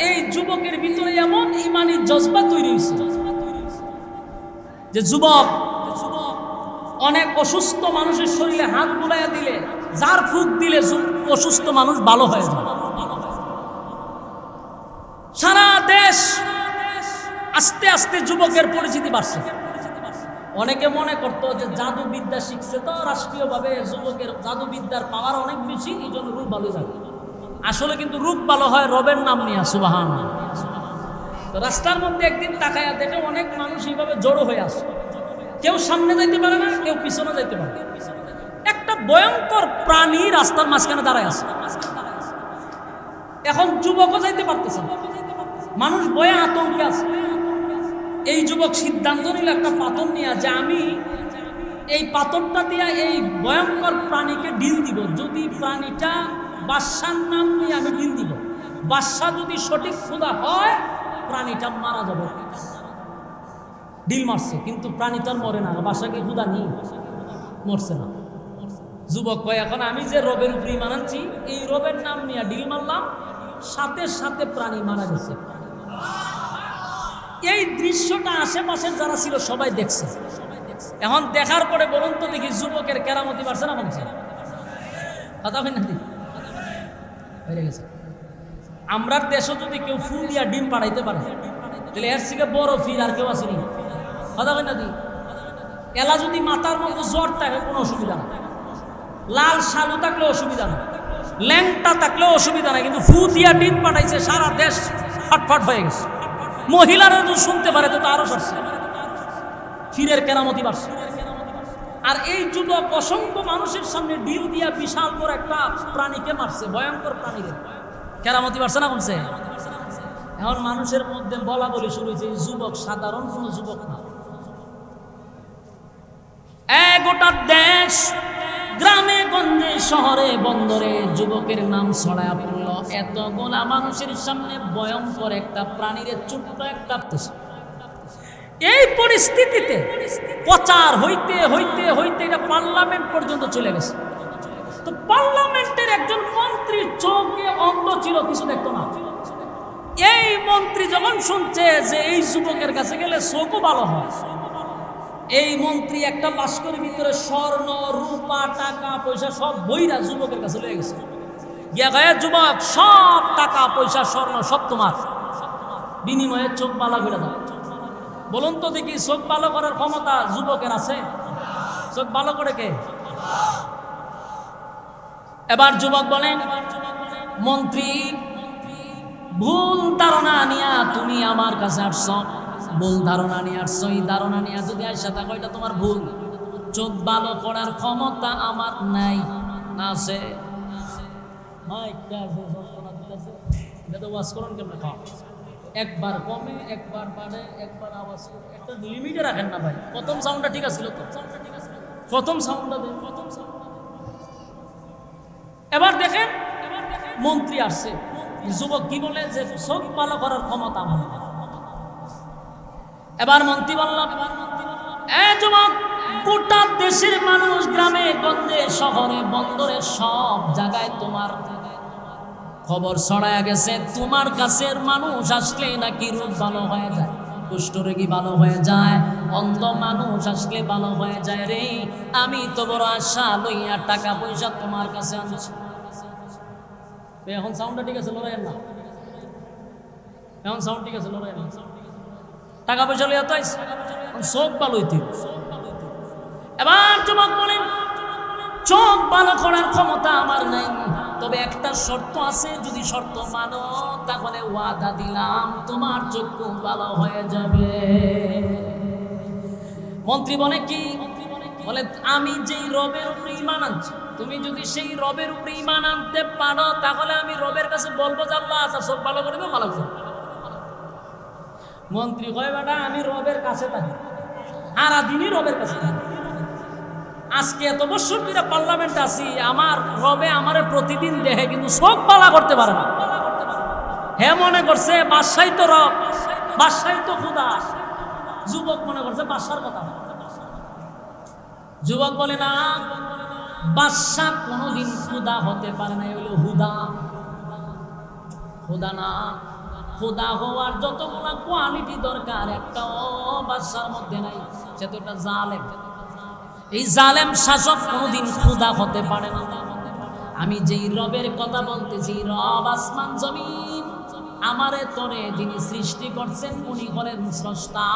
এই যুবকের ভিতরে এমন ঈমানি জজবা তৈরি হয়েছে যে যুবক অনেক অসুস্থ মানুষের শরীরে হাত বুলাইয়া দিলে, যার ফুক দিলে অসুস্থ মানুষ ভালো হয়ে যায়। সারা দেশ আস্তে আস্তে যুবকের পরিচিতি বাড়ছে। অনেকে মনে করতো যে জাদুবিদ্যা শিখছে তো রাষ্ট্রীয়ভাবে যুবকের জাদুবিদ্যার পাওয়ার অনেক বেশি, এই জন্য রূপ ভালো যাবে। আসলে কিন্তু রূপ ভালো হয় রবের নাম নিয়ে। সুবহান। তো রাস্তার মধ্যে একদিন তাকায়া দেখে অনেক মানুষ এইভাবে জড়ো হয়ে আসে, কেউ সামনে যাইতে পারে না, কেউ পিছনে যাইতে পারে। একটা ভয়ঙ্কর প্রাণী রাস্তার মাঝখানে দাঁড়ায় আছে। এখন যুবকও যাইতে পারতেছে না, মানুষ ভয়ে আতঙ্কে আছে। এই যুবক সিদ্ধান্ত নিল একটা পাথর নিয়ে যে আমি এই পাথরটা দিয়া এই ভয়ঙ্কর প্রাণীকে ঢিল দিব, যদি প্রাণীটা বাদশার নাম নিয়ে আমি ঢিল দিব, বাদশা যদি সঠিক খোদা হয় প্রাণীটা মারা যাবে। ঢিল মারছে কিন্তু প্রাণীটার মরে না, বাদশাকে খোদা নেই, মরছে না। যুবক কয় এখন আমি যে রবের উপরে ঈমান আনছি এই রবের নাম নিয়ে ঢিল মারলাম, সাথে সাথে প্রাণী মারা গেছে। এই দৃশ্যটা আশেপাশে যারা ছিল সবাই দেখছে। এখন দেখার পরে বলুন তো দেখি যুবকের কেরামতি বাড়ছে না কমছে? কথা হয় না? বেড়ে গেছে। আমরা দেশে যদি কেউ ফু দিয়া ডিম পাঠাইতে পারে তাহলে এর থেকে বড় ফির আর কেউ আসেনি। কথা হয় না? এলা যদি মাথার মধ্যে জ্বর থাকে কোনো অসুবিধা না, লাল শালু থাকলে অসুবিধা না, ল্যাংটা থাকলেও অসুবিধা নাই, কিন্তু ফু দিয়া ডিম পাঠাইছে সারা দেশ ফটফট হয়ে গেছে। মহিলারা যদি শুনতে পারে তো আরো বাড়ছে, ফিরের কেরামতি বাড়ছে। আর এই যুবক অসংখ্য মানুষের সামনে ডিল দিয়া বিশাল বড় একটা প্রাণীকে মারছে, ভয়ঙ্কর প্রাণীকে। কেরামতি বাড়ছে না কমছে? এখন মানুষের মধ্যে বলা বলি শুরু হয়েছে এই যুবক সাধারণ কোনো যুবক না। গোটা দেশ গ্রামে গঞ্জে শহরে বন্দরে যুবকের নাম ছড়ায়া পড়ল। এতগুলা মানুষের সামনে ভয়ঙ্কর একটা প্রাণীর ছোট্ট একটা। এই পরিস্থিতিতে প্রচার হইতে হইতে হইতে এটা পার্লামেন্ট পর্যন্ত চলে গেছে। তো পার্লামেন্টের একজন মন্ত্রী চোখে অন্ধ ছিল, কিছু দেখতো না। এই মন্ত্রী যখন শুনছে যে এই যুবকের কাছে গেলে চোখও ভালো হয়, এই মন্ত্রী একটা বাস্কের ভিতরে স্বর্ণ রূপা টাকা পয়সা সব বইরা যুবকের কাছে লয়ে গেছে। গিয়া গায়ে যুবক সব টাকা পয়সা স্বর্ণ সব তোমার, বিনিময়ে চোখ বালা করে দাও। বলুন তো দেখি চোখ ভালো করার ক্ষমতা যুবকের আছে? চোখ ভালো করে কে? এবার যুবক বলেন, মন্ত্রী ভুল ধারণা নিয়া তুমি আমার কাছে আসছ, ভুল ধারণা নিয়ে আসছো। এই ধারণা নিয়ে যদি আইসা থাকো এটা তোমার ভুল। চোখ ভালো করার ক্ষমতা আমার নাই। না আছে? একবার কমে একবার বাড়ে একবার আওয়াজ, একটা লিমিটে রাখেন না ভাই। প্রথম সাউন্ডটা ঠিক আছিল তো, প্রথম সাউন্ডটা দেন, প্রথম সাউন্ড। এবার দেখেন মন্ত্রী আসছে, যুবক কি বলে যে চোখ ভালো করার ক্ষমতা আমার নাই। এবার মন্ত্রী বললাম, যুবক গোটা দেশের মানুষ গ্রামে গঞ্জে শহরে বন্দরে সব জায়গায় তোমার খবর ছড়ায়া গেছে। তোমার কাছের মানুষ আসলে নাকি রোগ ভালো হয়ে যায়, কুষ্ঠরোগী ভালো হয়ে যায়, অন্ধ মানুষ আসলে ভালো হয়ে যায় রে। আমি তো বড় আশা লইয়া টাকা পয়সা তোমার কাছে আনছি। এখন সাউন্ডটা ঠিক আছে, লড়াই না? এখন সাউন্ড ঠিক আছে, লড়াই না? টাকা পয়সা লইয়া তো চোখ ভালো হইতে। এবার যুবক বলেন, চোখ ভালো করার ক্ষমতা আমার নাই, তবে একটা শর্ত আছে, যদি শর্ত মানো তাহলে ওয়াদা দিলাম তোমার চক্ষু ভালো হয়ে যাবে। মন্ত্রী বলে কি? বলে আমি যেই রবের উপরে ঈমান আনছি, তুমি যদি সেই রবের উপরে ঈমান আনতে পারো তাহলে আমি রবের কাছে বলবো যে আল্লাহ আচ্ছা চোখ ভালো করে দেবো, ভালো করে। মন্ত্রী কয় বেটা আমি রবের কাছে থাকি, সারা দিনই রবের কাছে থাকি। আজকে এত বছর ধরে পার্লামেন্ট আছি, আমার রবে আমারে প্রতিদিন দেখে কিন্তু চোখ পালা করতে পারে না। হে মনে করছে বাদশাই তো রব, বাদশাই তো খোদা। যুবক মনে করছে বাদশার কথা। যুবক বলে না, বাদশা কোনোদিন খোদা হতে পারে না, হলো হুদা। খোদা না, খোদা হওয়ার যতগুলা কোয়ালিটি দরকার একটাও বাদশার মধ্যে নাই, সে তো একটা জালেম। এই জালেম শাসক কোনোদিন খোদা হতে পারে না। আমি যেই রবের কথা বলতেছি, রব আসমান জমিন আমারে তোরে যিনি সৃষ্টি করছেন উনি হলেন স্রষ্টা।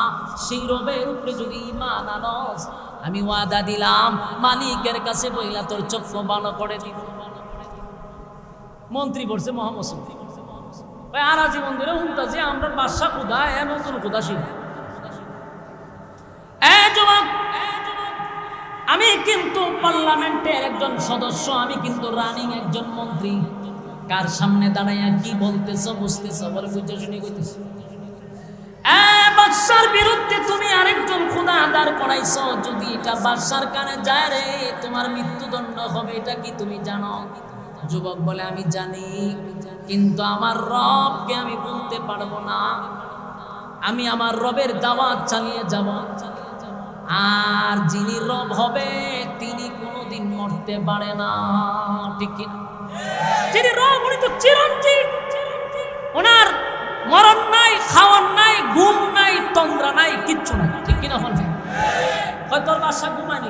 সেই রবের উপরে যদি ঈমান আনস, আমি ওয়াদা দিলাম মালিকের কাছে বইলা তোর চক্ষু ভালো করে দিব। মন্ত্রী বলছে মোহাম্মদ আর জীবন ধরে শুনতেছি আমরা বাদশা খোদা, এ নতুন খোদা শিখ। আমি কিন্তু পার্লামেন্টের একজন সদস্য, আমি কিন্তু রানিং একজন মন্ত্রী। কার সামনে দাঁড়াইয়া কি বলতেছ বুঝতেছ? বলে বুঝে শুনে কইতেছ। বাদশার বিরুদ্ধে তুমি আর আরেকজন খোদা দাঁড় করাইছো, যদি এটা বাদশার কানে যায় রে তোমার মৃত্যুদণ্ড হবে, এটা কি তুমি জানো? যুবক বলে আমি জানি, কিন্তু আমার রবকে আমি বলতে পারবো না, আমি আমার রবের দাওয়াত চালিয়ে যাব। আর যিনি রব হবে তিনি কোনোদিন মরতে পারে না, ঠিক কি না? যিনি রব উনি তো চিরঞ্জীব, ওনার মরণ নাই, খাওয়ার নাই, ঘুম নাই, তন্দ্রা নাই, কিচ্ছু নাই, ঠিক কিনা? বলছে তোর বাদশা ঘুমায়নি,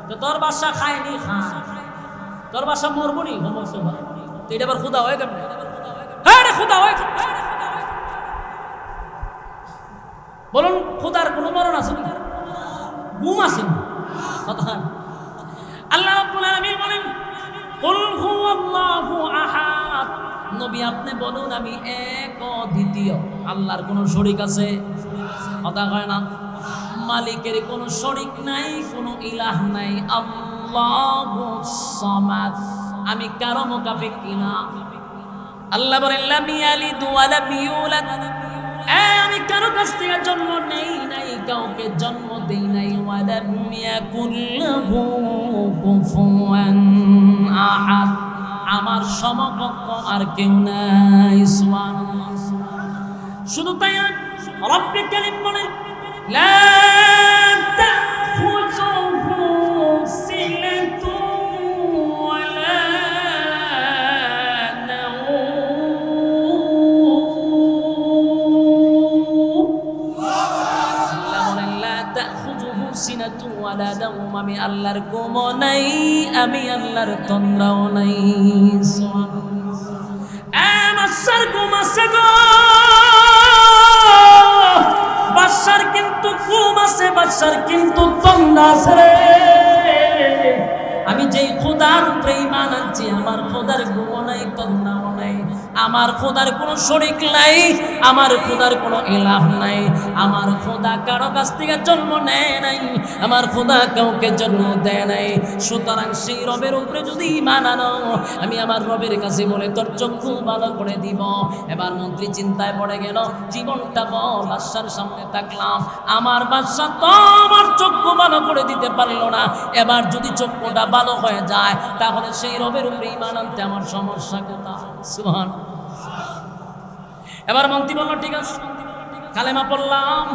তো তোর বাদশা খায়নি, তোর বাদশা মরবনি, তো এটা আবার খুদা হয়ে কেমন? হ্যাঁ খুদা হয়ে, বলুন খুদার কোনো মরণ আছে না? ঘুম আছে না? আল্লাহ রাব্বুল আলামিন বলেন কুল হুয়াল্লাহু আহাদ, নবী আপনি বলুন আমি এক অদ্বিতীয়, আল্লাহর কোনো শরীক আছে? কথা কয় না। মালিকের কোনো শরীক নাই, কোনো ইলাহ নাই, আল্লাহুস সামাদ, আমি কারো মুকাফিক কিনা। আল্লাহ বলেন লাম ইয়ালিদ ওয়া লাম ইউলাদ, আমি কারো কাছ থেকে জন্ম নেই নাই, কাউকে জন্ম দেই নাই, ওয়া লাম ইয়াকুল লাহু কুফুয়ান আহাদ, আমার সমকক্ষ আর কেউ নাই। সুবহানাল্লাহ। শুধু তাই না, রব্বুল কারীম বলেন লা তাখুযুহু সিনাতুন ওয়ালা নাওম, আমি আল্লাহর ঘুম নাই, আমি আল্লাহর তন্দ্রাও নাই। বাদশার ঘুম আছে গো, বাদশার কিন্তু ঘুম আছে, বাদশার কিন্তু তন্দ্রা আছে রে। আমি যেই খোদার উপরে ঈমান আনছি, আমার খোদার ঘুম নাই, তন্দ্রাও নাই, আমার খোদার কোনো শরীক নাই, আমার খোদার কোনো ইলাহ নাই, আমার খোদা কারো কাছ থেকে জন্ম নেয় নাই, আমার খোদা কাউকে জন্ম দেয় নাই। সুতরাং সেই রবের উপরে যদি ঈমান আনো, আমি আমার রবের কাছে বলে তোর চক্ষু ভালো করে দিব। এবার মন্ত্রী চিন্তায় পড়ে গেল, জীবনটা বড় বাদশার সামনে থাকলাম, আমার বাদশা তো আমার চক্ষু ভালো করে দিতে পারলো না, এবার যদি চক্ষুটা ভালো হয়ে যায় তাহলে সেই রবের উপরে ঈমান আনতে আমার সমস্যা কোথায়? সুবহানাল্লাহ। এবার মন্ত্রী বলল ঠিক আছে, কালেমা পড়লাম।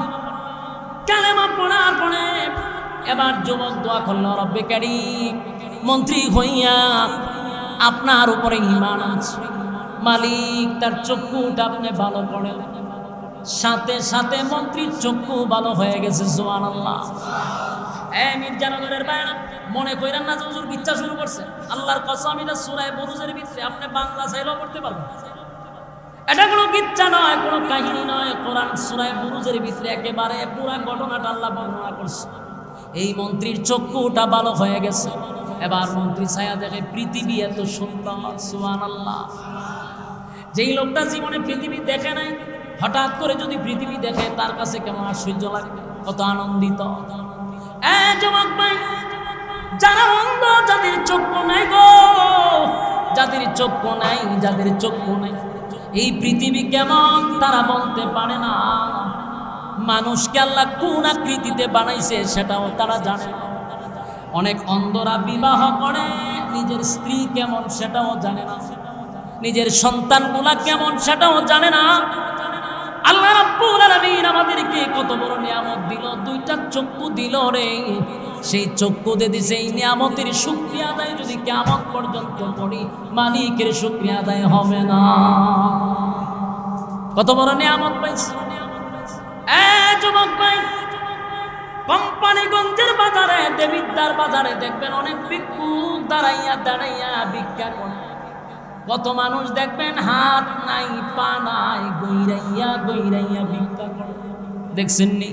কালেমা পড়ার পরে এবার যুবক দোয়া করলো, রব্বে কারীম মন্ত্রী হইয়া আপনার উপরে ঈমান আছে, মালিক তার চক্ষুটা আপনি ভালো করেন। সাথে সাথে মন্ত্রীর চক্ষু ভালো হয়ে গেছে। সুবহানাল্লাহ। মির্জানগরের বাইরে মনে কইরেন না যে হুজুর বিচ্ছা শুরু করছে, আল্লাহর কসম এটা সূরা বুরুজের ভিতরে আপনি বাংলা চাইলেও পড়তে পারবেন। এটা কোনো কিচ্ছা নয়, কোনো কাহিনী নয়, কোরআন সূরা বুরুজের ভিতরে একেবারে পুরো ঘটনাটা আল্লাহ বর্ণনা করছে। এই মন্ত্রীর চক্ষুটা ভালো হয়ে গেছে। এবার মন্ত্রী ছায়া দেখে পৃথিবী এত সুন্দর। সুবহানাল্লাহ। যেই লোকটা জীবনে পৃথিবী দেখে নাই, হঠাৎ করে যদি পৃথিবী দেখে তার কাছে কেমন আশ্চর্য লাগবে, কত আনন্দিত। যুবক ভাই, যারা অন্ধ, যাদের চক্ষু নাই গো, যাদের চক্ষু নাই, যাদের চক্ষু নাই, এই পৃথিবী কেমন তারা বলতে পারে না। মানুষকে আল্লাহ কোন আকৃতিতে বানাইছে সেটাও তারা জানে না। অনেক অন্ধরা বিবাহ করে, নিজের স্ত্রী কেমন সেটাও জানে না, নিজের সন্তানগুলা কেমন সেটাও জানে না। আল্লাহ রাব্বুল আলামিন আমাদেরকে কত বড় নিয়ামত দিল, দুইটা চক্ষু দিল রে। সেই চক্ষু দিয়ে দিছে, এই নিয়ামতের শুকরিয়া আদায় যদি কিয়ামত পর্যন্ত করি, মালিকের শুকরিয়া আদায় হবে না। কত বড় নিয়ামত পাইছে। যুবক ভাই, কোম্পানিগঞ্জের বাজারে, দেবিদ্দার বাজারে দেখবেন অনেক ভিক্ষুক দাঁড়াইয়া দাঁড়াইয়া ভিক্ষা করে। কত মানুষ দেখবেন হাত নাই, পা নাই, গইরাইয়া গইরাইয়া ভিক্ষা করে। দেখছেন নি?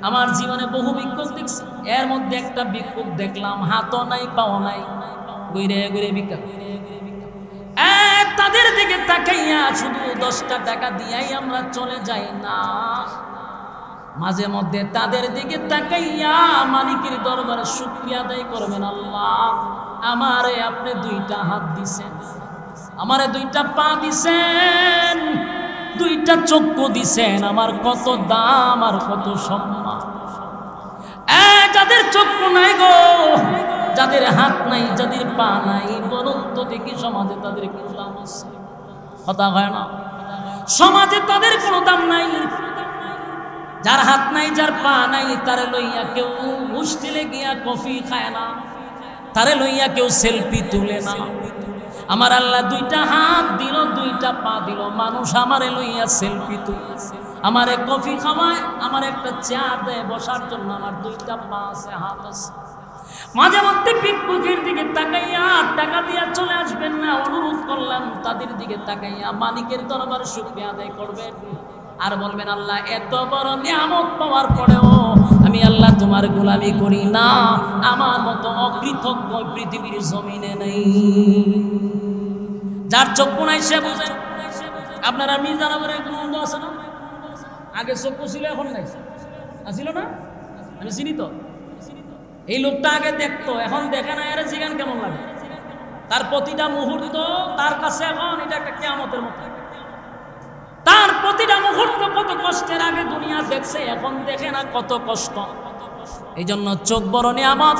আমার জীবনে বহু ভিক্ষুক দেখছি, এর মধ্যে একটা ভিক্ষুক দেখলাম হাতও নাই, পাও নাই, গইরাইয়া গইরাইয়া ভিক্ষা। তাদের দিকে তাকাইয়া শুধু 10টা টাকা দিয়াই আমরা চলে যাই না, মাঝে মধ্যে তাদের দিকে তাকাইয়া মালিকের দরবারে শুকরিয়া আদায় করবেন। আল্লাহ, আমারে আপনি 2টা হাত দিছেন, আমারে 2টা পা দিছেন, দুইটা চক্ষু দিছেন, আমার কত দাম আর কত সম্মান। যাদের চক্ষু নাই গো, যাদের হাত নাই, যাদের পা নাই, বলুন তো দেখি সমাজে তাদের কি দাম আছে? কথা হয় না? সমাজে তাদের কোনো দাম নাই। যার হাত নাই, যার পা নাই, তারে লইয়া কেউ হোস্টেলে গিয়া কফি খায় না, তারে লইয়া কেউ সেলফি তুলে না। আমার আল্লাহ দুইটা হাত দিল, দুইটা পা দিল, মানুষ আমারে লইয়া সেলফি তুলে, আমারে কফি খাওয়ায়, আমার একটা চেয়ার দেয় বসার জন্য, আমার দুইটা পা আছে, হাত আছে। মাঝে মধ্যে পিকপকের দিকে তাকাইয়া টাকা দিয়া চলে আসবেন না, অনুরোধ করলাম তাদের দিকে তাকাইয়া মালিকের দরবারে শুকরিয়া আদায় করবেন আর বলবেন, আল্লাহ এত বড় নিয়ামত পাওয়ার পরেও আমি আল্লাহ তোমার গোলামি করি না, আমার মতো অকৃতজ্ঞ পৃথিবীর জমিনে নেই। যার চক্ষু নাই সে বুঝে। আপনারা মির্জানগরে একজন অন্ধ আছে না? আগে চক্ষু ছিল, এখন নাই, আছিল না? আমি চিনি তো। এই লোকটা আগে দেখতো, এখন দেখে না। এর জিগান কেমন লাগে? তার প্রতিটা মুহূর্ত তার কাছে এখন এটা একটা কিয়ামতের মতো। তার প্রতিটা মুহূর্ত কত কষ্টের, আগে দুনিয়া দেখছে, এখন দেখে না, কত কষ্ট। এই জন্য চোখ বড় নিয়ামত।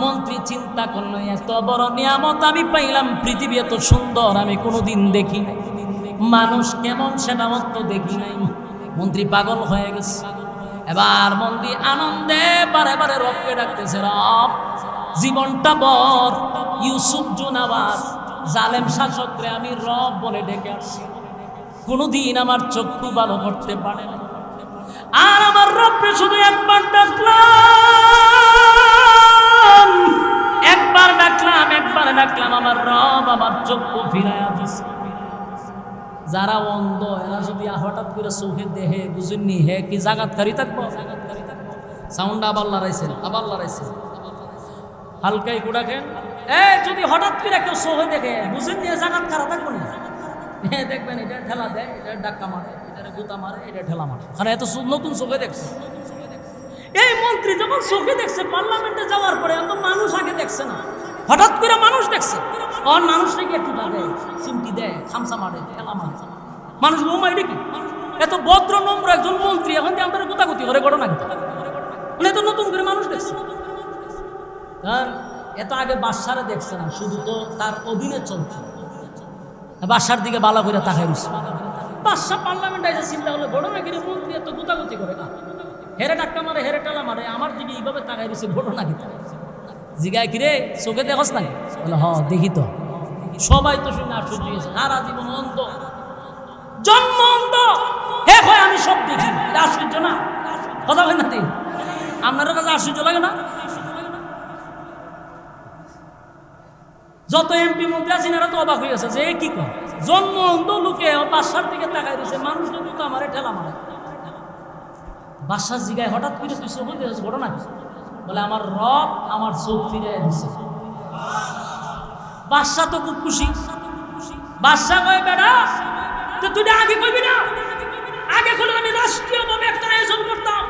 মন্ত্রী চিন্তা করলো, এত বড় নিয়ামত আমি পাইলাম, পৃথিবী এত সুন্দর আমি কোনোদিন দেখি নাই, মানুষ কেমন সেটা তো দেখি নাই। মন্ত্রী পাগল হয়ে গেছে। এবার মন্ত্রী আনন্দে বারে বারে রবকে ডাকতেছে, রব জীবনটা বর ইউসুফ জুনাবাদ জালেম শাসকরে আমি রব বলে ডেকে আসছি, কোনোদিন আমার চক্ষু ভালো করতে পারে না। আর আমার রবকে শুধু একবার ডাকলাম, একবার ডাকলাম, একবার ডাকলাম, আমার রব আমার চক্ষু ফিরাইয়া দিছে। যারা অন্ধ এরা যদি হঠাৎ করে চোখে দেহে বুঝেননি, হে কি জাগাতকারী থাকবো? সাউন্ড আবার লড়াইছেন, আবার লড়াইছেন, হালকাই কুড়াকেন। যদি হঠাৎ করে কেউ চোখে দেখে বুঝেননি, জাগাত খারা থাকবো না। হ্যাঁ দেখবেন, এটা ঠেলা দেয়, এটা ডাক্কা মারে, এটা গুতা মারে, এটা ঠেলা মারে, কারণ এত নতুন চোখে দেখছে। এই মন্ত্রী যখন চোখে দেখছে পার্লামেন্টে যাওয়ার পরে, এত মানুষ আগে দেখছে না, হঠাৎ করে মানুষ দেখছে। আর মানুষ নাকি একটু দেয়, চিমটি দেয়, খামসা মারে, ঠেলা মারে, মানুষ বোমাই দেখি। এত ভদ্র নম্র একজন মন্ত্রী এখন দিয়ে আমাদের গুতাগুতি করে ঘটনা কিন্তু এত নতুন করে মানুষ দেখছে। কারণ এত আগে বাদশারে দেখছে না, শুধু তো তার অধীনে চলছে। বাদশার দিকে বালা করে তাকাই রয়েছে। বাদশাহ পার্লামেন্টে এসে চিন্তা করলে, ঘটনা কিরে মন্ত্রী এত গুতাগুতি করে না, হেরে ডাক্কা মারে, হেরে টালা মারে, আমার দিকে এইভাবে তাকাই রয়েছে, ঘটনা কি? জিগায় কিরে চোখে দেখস না? বলে হ দেখি তো। সবাই তো শুনে আশ্চর্য হয়েছে, সারা জীবন অন্ধ, জন্ম অন্ধ, হে হয় আমি সব দেখি। আশ্চর্য না? কথা হয় না? আপনার কাছে আশ্চর্য লাগে না? যত এমপি মন্ত্রী আছেন এরা তো অবাক হয়ে গেছে যে কি কর, জন্ম অন্ধ লোকে বাদশার দিকে তাকাই দিয়েছে, মানুষ তো আমারে ঠেলা মারে। বাদশার জিগায় হঠাৎ করে তুই চোখ দিয়েছিস, ঘটনা কি? বলে আমার রব আমার চোখ ফিরে দিচ্ছে। বাদশা তো খুব খুশি। বাদশা কয়, বেটা তো তুই আগে কইবি না? আগে হলে আমি রাষ্ট্রীয়ভাবে একটা আয়োজন করতাম,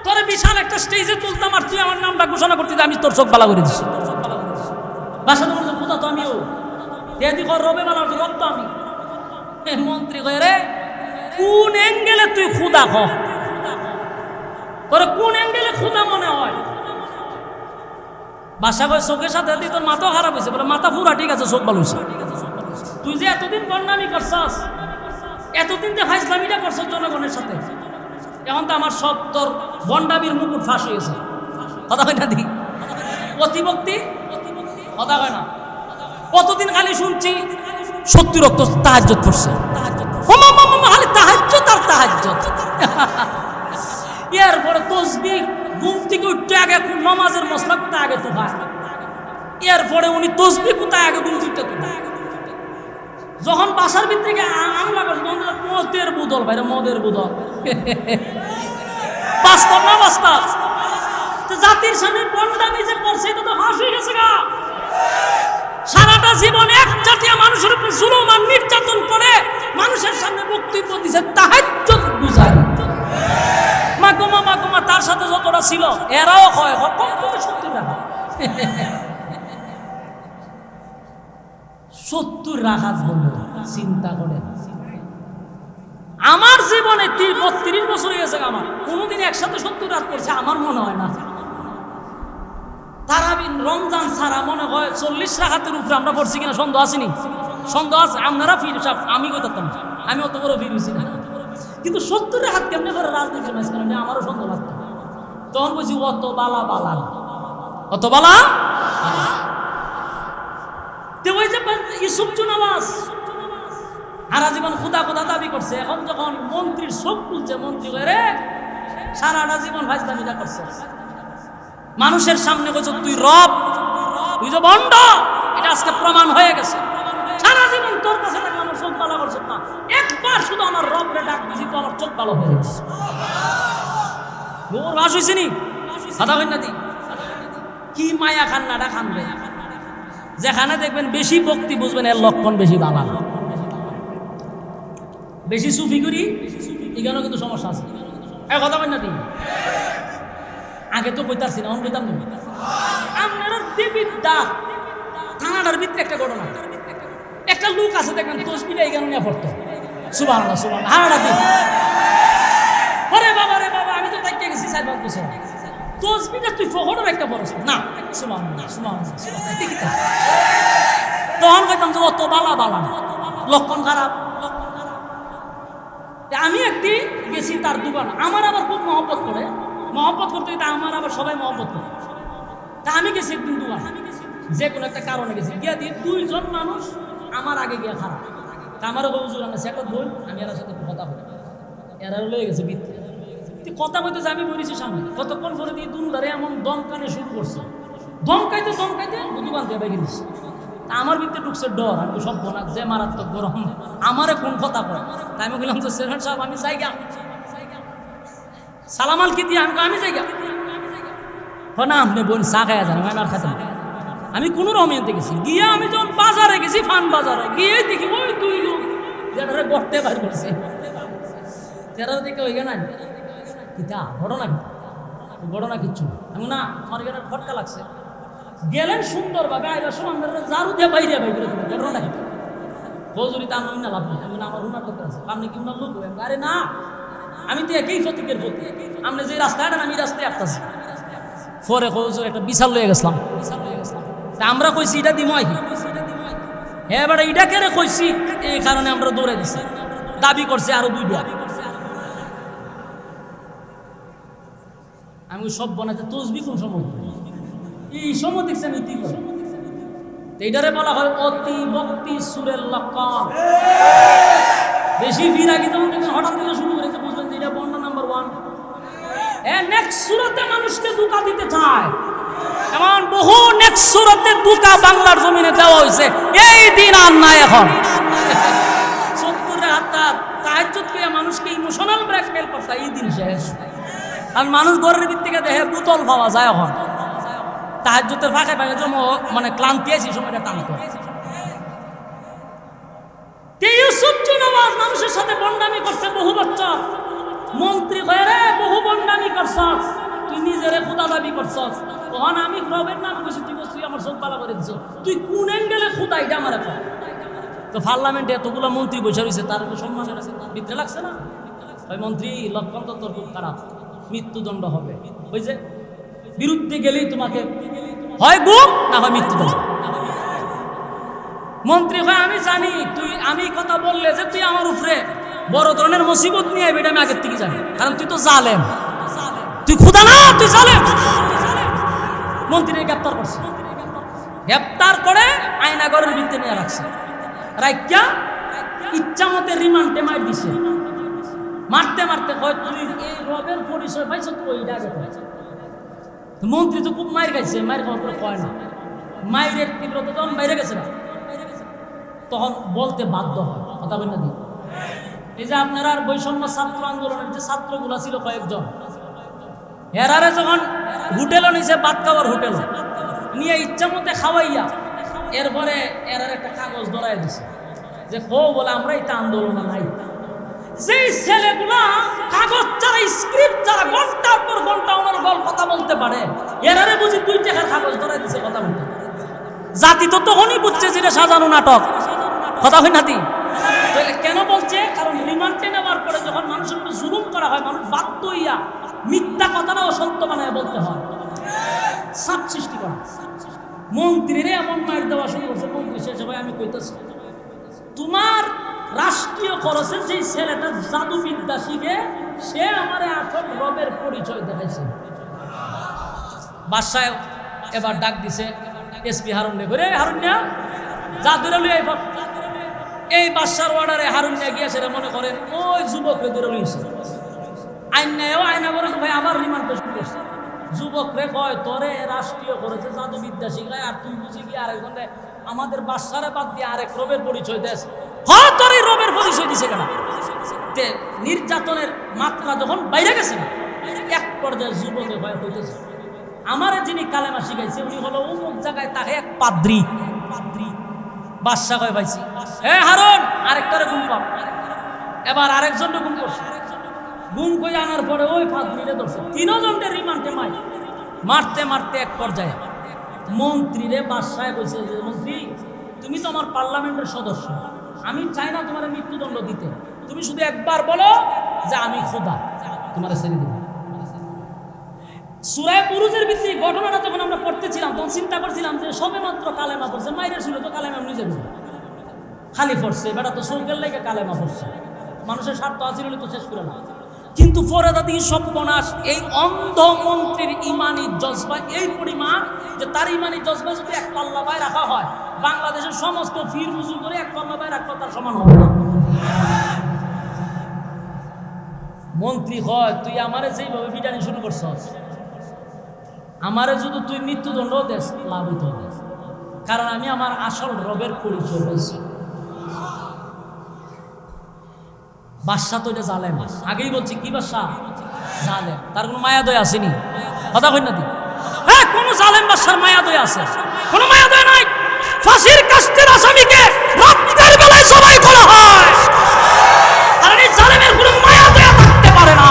তোর বিশাল একটা স্টেজে তুলতাম, আর তুই আমার নামটা ঘোষণা করতে, আমি তোর চোখ বালা করে দিচ্ছি। বাদশা তো বলছে, কোথা তো আমিও এদি কর, রবে বালা রব তো আমি। মন্ত্রী কয়, রে কোন অ্যাঙ্গেলে তুই খুদা খ, তোর কোন অ্যাঙ্গেলে খুদা মনে হয়? বাদশা কয়, চোখের সাথে তোর মাথা খারাপ হয়েছে। বলে মাথা পুরা ঠিক আছে, চোখ ভালো হয়েছে। তুই যে এতদিন বন্যামি করছস, এতদিন যে ফাইজলামিটা করছস জনগণের সাথে, এখন তো আমার সব তোর বন্ডামির মুকুট ফাঁস হয়েছে। কথা হয় না? দি অতিভক্তি, কথা হয় না? কতদিন খালি শুনছি 70 রক্ত তাহাজ্জুদ পড়ছে, খালি তাহাজ্জুদ আর তাহাজ্জুদ। এরপরে তসবিহ ঘুম থেকে উঠতে আগে নামাজের মশলা কোথায় আগে তো ভাই, এরপরে উনি তসবিহ কোথায় আগে ঘুম থেকে কোথায়। যখন বাসার ভিতরে আমলা করছে, মদের বুদল ভাইরা, মদের বুদল। বাস্তব না বাস্তব? জাতির সামনে বন্ডামি যে করছে, এটা তো হাসি গেছে গা। সারাটা জীবন এক জাতীয় মানুষের উপর জুলুম আর নির্যাতন করে মানুষের সামনে বক্তব্য দিছে তাহাজ্জুদ বুঝায়। মাগমা মাগমা তার সাথে যতটা ছিল এরাও হয় কম করে 70 টাকা। 70 রাকাত বলল, চিন্তা করে। আমার জীবনে 32 বছর হয়ে গেছে আমার, কোনোদিন একসাথে 70 রাত করছে আমার মনে হয় না। তারাবিন রমজান ছাড়া মনে হয় 40 রাকাতের উপরে আমরা পড়ছি কিনা সন্দেহ আসেনি, সন্দেহ আছে। আপনারা ফির সব আমি কইতাম, আমি অত বড় ফির হয়েছি না, কিন্তু 70 রাকাত কেমনে করে রাজনীতির মাঝখানে আমারও সন্দেহ লাগতো। তখন বলছি অত বালা বালা, অত বালা ওই যে ইউসুফ চুনাওয়াজ সারা জীবন খুদা খুদা দাবি করছে, এখন যখন মন্ত্রীর চোখ খুলছে, মন্ত্রী করে সারাটা জীবন ভাজদামিটা করছে, মানুষের সামনে বলছে তুই রব, তুই যে বন্ড, এটা আজকে প্রমাণ হয়ে গেছে। সারা জীবন তোর কাছে থাকলে আমার চোখ ভালো করছে না, একবার শুধু আমার রবরে ডাক দিয়েছি তো আমার চোখ ভালো হয়ে গেছে। গোবর ঘাস হয়েছে নি সাদা হইন না, কি মায়া খান্নাটা খানবে, যেখানে দেখবেন বেশি ভক্তি বুঝবেন এর লক্ষণ বেশি বানানো, বেশি সুফি করি এখানেও কিন্তু সমস্যা আছে। এক কথা বল না, আগে তো কইতাছি না, কইতাম না। আপনার দেবীর ডাক থানাটার ভিতরে একটা ঘটনা, একটা লোক আছে দেখবেন তসবিটা এখানে নিয়ে পড়তো, সুবহানাল্লাহ সুবহানাল্লাহ, হারাটা দিন ওরে বাবা রে বাবা, আমি তো তাকিয়ে গেছি 4-5 বছর, তসবিটা তুই ফখরের একটা পড়ছ না, সুবহানাল্লাহ সুবহানাল্লাহ সুবহানাল্লাহ। তখন কইতাম যে অত বালা বালা লক্ষণ খারাপ। আমি একটি গেছি তার দোকান, আমার আবার খুব মহব্বত করে, মহব্বত করতে গেলে আমার আবার সবাই মহব্বত করে। তা আমি গেছি একদিন দোকান, যে কোনো একটা কারণে গেছি, গিয়া দিয়ে 2 জন মানুষ আমার আগে গিয়া খারাপ। তা আমারও হুজুর আমি সেটা বই, আমি এর সাথে কথা বলি, এরা লয়ে গেছে বৃত্তি কথা বলতেছে, আমি বলেছি সামনে, কতক্ষণ পরে দিয়ে দুধারে এমন দমকানে শুরু করছে, দমকাইতে দোকান দিয়ে বেগে দিচ্ছে। তা আমার ভিতরে ঢুকছে ডর, আমি তো সব বোনা যে মারাত্মক গরম, আমারে কোন কথা কয়। তাই আমি বললাম তো চেয়ারম্যান সাহেব আমি যাইগা, সালামাল কি দিয়ে আমি যাইগা, না আপনি বোন চা খাইয়া যান, আমি আর খাইতাম। আমি কোনো রমিয়াতে গেছি, গিয়ে আমি যখন বাজারে গেছি, ফান বাজারে গিয়ে দেখি ওই 2 লোক যেটা গড়তে বাইর করছে, তেরা দেখে ওই না কিতা ঘটনা কিচ্ছু না। আমি না আমার এখানে ফটকা লাগছে, গেলেন সুন্দরভাবে, আইবার সময় জারু দিয়ে বাইরে বাইরে ঘটনা কি হজুরি তা আমি না লাভ নেই, আমি না আমার হুনার দরকার আছে, আপনি কি উনার লোক? আরে না, আমি তো একই প্রতীকের প্রতি, আপনি যে রাস্তায় আমি রাস্তায় আসতেছি। পরে হজুর একটা বিশাল লয়ে গেছিলাম, তা আমরা কইছি এটা দিমই, হ্যাঁ এবার এটা কেন কইছি, এই কারণে আমরা দৌড়ে দিছি, দাবি করছে আরো 2টা। আমি সব বানাতে তসবি কোন সময়, এই সময় দেখছি আমি কি করি, এইটারে বলা হয় অতি ভক্তি সুরের লক্ষণ। বেশি বিরাগী যখন দেখবেন হঠাৎ থেকে শুরু করেছে, বুঝবেন যে এটা বর্ণ নাম্বার 1। নেক্সট সুরতে মানুষকে ধোঁকা দিতে চায়, এমন বহু নেক্সট সুরতে ধোঁকা বাংলার জমিনে দেওয়া হয়েছে, এই দিন আর নাই এখন। 70 রাত তাহাজ্জুদ করে মানুষকে ইমোশনাল ব্ল্যাকমেল করতে, এই দিন শেষ। আর মানুষ ঘরের ভিত্তিকে দেখে বোতল পাওয়া যায় এখন, তাহাজ্জুদের ফাঁকে ফাঁকে মানে ক্লান্তি আছে সময়টা টানতো। ইউসুফ চুনাওয়াজ মানুষের সাথে বন্ডামি করছে বহু বছর, মন্ত্রী হয়ে রে বহু বন্ডামি করছস, তুই নিজেরে খোদা দাবি করছস। তখন আমি রবের নাম কইছি, তুই আমার চোখ পালা করে দিছ, তুই কোন অ্যাঙ্গেলে খোদা এটা আমার এখন। তো পার্লামেন্টে এতগুলো মন্ত্রী বসে রয়েছে, তার সম্মান ভিতরে লাগছে না, ওই মন্ত্রী লক্ষণ তো তোর খুব খারাপ, মৃত্যুদণ্ড হবে, ওই যে বিরুদ্ধে গেলেই তোমাকে হয় গুম না হয় মৃত্যুদণ্ড। মন্ত্রী হয় আমি জানি, আমি কথা বললে যে তুই আমার উপরে বড় ধরনের মুসিবত নিয়ে আইবি, এটা আমি আগের থেকে জানি, কারণ তুই তো জালেম, তুই খুদা না, তুই জালেম। মন্ত্রী গ্রেপ্তার করছে, গ্রেপ্তার করে আয়নাগরের ভিতরে নিয়ে রাখছে, রাইকা ইচ্ছা মতে রিমান্ডে মার দিছে, মারতে মারতে কয় তুই এই রবের পরিচয় পাইছ, তুই ওইটা আগে পাইছ। মন্ত্রী তো খুব মাইর খাইছে, মাইর খাওয়ার পরে কয় না, মাইরের তীব্রতা যখন বাইরে গেছে না, তখন বলতে বাধ্য হয়, কথা বল না। এই যে আপনারা বৈষম্য ছাত্র আন্দোলনের যে ছাত্রগুলা ছিল কয়েকজন, এরারে যখন হোটেলও নিছে, ভাত খাওয়ার হোটেল নিয়ে ইচ্ছা মতে খাওয়াইয়া, এরপরে এরার একটা কাগজ ধরাই দিছে যে বলে আমরা এটা আন্দোলন নাই। যেই ছেলেগুলা কাগজ ছাড়া স্ক্রিপ্ট ছাড়া ঘন্টার পর ঘন্টা ওনার গল্প কথা বলতে পারে, এরারে বুঝি 2 টাকার কাগজ ধরাই দিছে কথা বলতে। জাতি তো তখনই বুঝছে যেটা সাজানো নাটক, কথা হয় নাতি। কেন বলছে? কারণ রিমান্ডে নেওয়ার পরে করা হয়, মানুষ বাধ্য হইয়া মিথ্যা কথাটাও সত্য বানায় বলতে হয়, চাপ সৃষ্টি করা। মন্ত্রীরে এমন মার দেওয়া শুরু করছে, মন্ত্রী শেষে ভাই আমি কইতেছি তোমার রাষ্ট্রীয় খরচের যে ছেলেটা জাদুবিদ্যা শিখে সে আমার আসল রবের পরিচয় দেখাইছে। বাদশাহ এবার ডাক দিছে এসপি হারুন করে, হারুন না জাদুরে লই আইব। এই বাদশার অর্ডারে হারুন না গিয়া সেটা মনে করেন ওই যুবকরে ধরে লইছে, আইনা করে ভাই আবার রিমান্ড শুরু করছে। যুবকরে কয় তোরে রাষ্ট্রীয় করেছে জাদুবিদ্যা শিখায়, আর তুই বুঝি গিয়ে আরেকজন আমাদের বাদশারে বাদ দিয়ে আরেক রবের পরিচয় দেশ। হ্যাঁ তোর এই রবের পরিচয় দিছে কেন? নির্যাতনের মাত্রা যখন বাইরে গেছে না, এক পর্যায়ে যুবকে ভয় হইতেছে আমারে যিনি কালেমা শিখাইছে উনি হলো অমুক জায়গায় তাকে এক পাদ্রী। বাদশা কয় পাইছি এ হারুন আরেকটারে গুম পাব। এবার আরেকজন গুম করছে, গুম করে আনার পরে ওই পাদ্রীরে ধরছে, তিনজনকে রিমান্ডে মারতে মারতে এক পর্যায়ে মন্ত্রীরে বাদশায় কইছে যে মন্ত্রী তুমি তো আমার পার্লামেন্টের সদস্য, আমি চাই না তোমার মৃত্যুদণ্ড দিতে, তুমি শুধু একবার বলো যে আমি খোদা, তোমার ছেড়ে দেব। সূরা বুরুজের ভিতরে ঘটনাটা যখন আমরা পড়তেছিলাম তখন চিন্তা করছিলাম যে সবে মাত্র কালেমা পড়ছে, মাইরে ছিল তো কালেমা নিজে খালি পড়ছে, বেটা তো চৌকের লেগে কালেমা পড়ছে, মানুষের স্বার্থ আছিল তো শেষ করে না। কিন্তু পরে দাদি সর্বনাশ, এই অন্ধ মন্ত্রীর ইমানি জজবা এই পরিমাণ যে তার ইমানি জজবা যদি এক পাল্লায় রাখা হয় বাংলাদেশের সমস্ত ফির রুজু করে এক পাল্লায় রাখলে তার সমান হবে না। মন্ত্রী হয় তুই আমারে যেইভাবে বিটানি শুরু করছস, আমারে যদি তুই মৃত্যুদণ্ড দেস লাভ হইতে হবে, কারণ আমি আমার আসল রবের পরিচয় হয়েছি। বাদশা তো এটা জালেম, আগেই বলছি কি বাদশা জালেম, তার কোনো মায়া দয়া আসেনি, কথা কই না দি হ্যাঁ কোন জালেম বাদশার মায়া দয়া আছে? কোন মায়া দয়া নাই। ফাঁসির কাস্তের আসামিকে রক্তের বেলায় সবাই করা হয়, কারণ এই জালেমের কোনো মায়া দয়া থাকতে পারে না।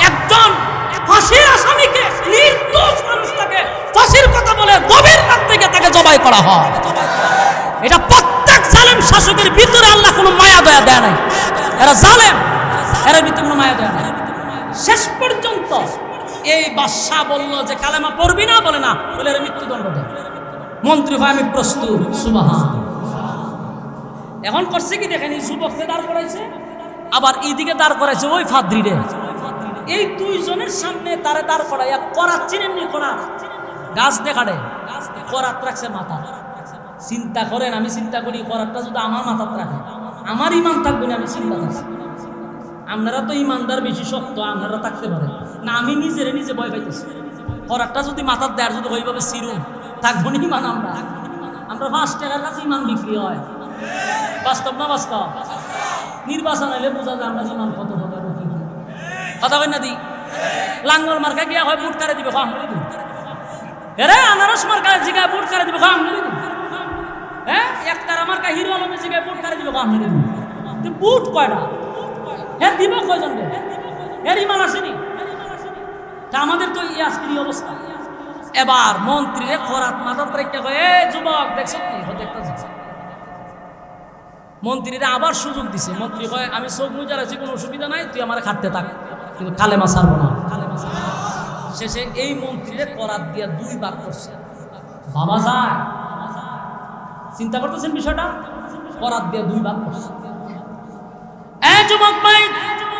একজন ফাঁসির আসামিকে নির্দোষ মানুষটাকে ফাঁসির কথা বলে গভীর রাত থেকে তাকে জবাই করা হয়, এটা প্রত্যেক জালেম শাসকের ভিতরে আল্লাহ কোনো মায়া দয়া দেয় নাই। এরা জালেম, এর ভিতরে কোনো মায়া দেয় নাই। শেষ পর্যন্ত এই বাদশা বলল যে কালেমা পড়বি না, বলে না, বলে এর মৃত্যুদণ্ড দেয়। মন্ত্রী ভাই আমি প্রস্তুত, সুবহান। এখন করছে কি দেখেন, এই যুবককে দাঁড় করাইছে, আবার এইদিকে দাঁড় করাইছে ওই ফাদ্রিরে। এই দুইজনের সামনে তারে দাঁড় করাইয়া করাত চিনেননি, করা গাছ দেখাড়ে করাত রাখছে মাথা। চিন্তা করেন, আমি চিন্তা করি করাতটা যদি আমার মাথাত রাখে আমার ইমান থাকবে না, আমি চিন্তা করছি। আপনারা তো ইমানদার বেশি শক্ত, আপনারা থাকতে পারেন না, আমি নিজের নিজে ভয় পাইতেছি। করাতটা যদি মাথার দেয় যদি ওইভাবে চিরুন থাকবো না ইমান। আমরা 5 টাকার কাছে ইমান বিক্রি হয়, বাস্তব না বাস্তব? নির্বাচন হলে বোঝা যায় আমরা ইমান কত হবে। কথা কই না দি লাঙ্গল মার্কা গিয়া হয় বুট করে দিবে, এরে আনারস মার্কা জিগায় বুট করে দিবে, হ্যাঁ একটার মার্কা হিরো আলমের জিগায় বুট করে দিবে, বুট কয়টা হ্যাঁ দিব কয়জন, এর ইমান আসেনি। তা আমাদের তো আজকের অবস্থা। এবার মন্ত্রীরে খরাত মাথার রেখে কয় এ যুবক দেখছ দেখতে, মন্ত্রীরা আবার সুযোগ দিছে। মন্ত্রী কয় আমি চোখ মুজা রাখছি, কোনো অসুবিধা নাই, তুই আমার খাটতে থাক, কিন্তু কালেমা ছাড়বো না। শেষে এই মন্ত্রীরে করাত দিয়া 2 ভাগ করছে। বাবা যায় চিন্তা করতেছেন বিষয়টা, করাত দিয়া 2 ভাগ করছে। যুবক ভাই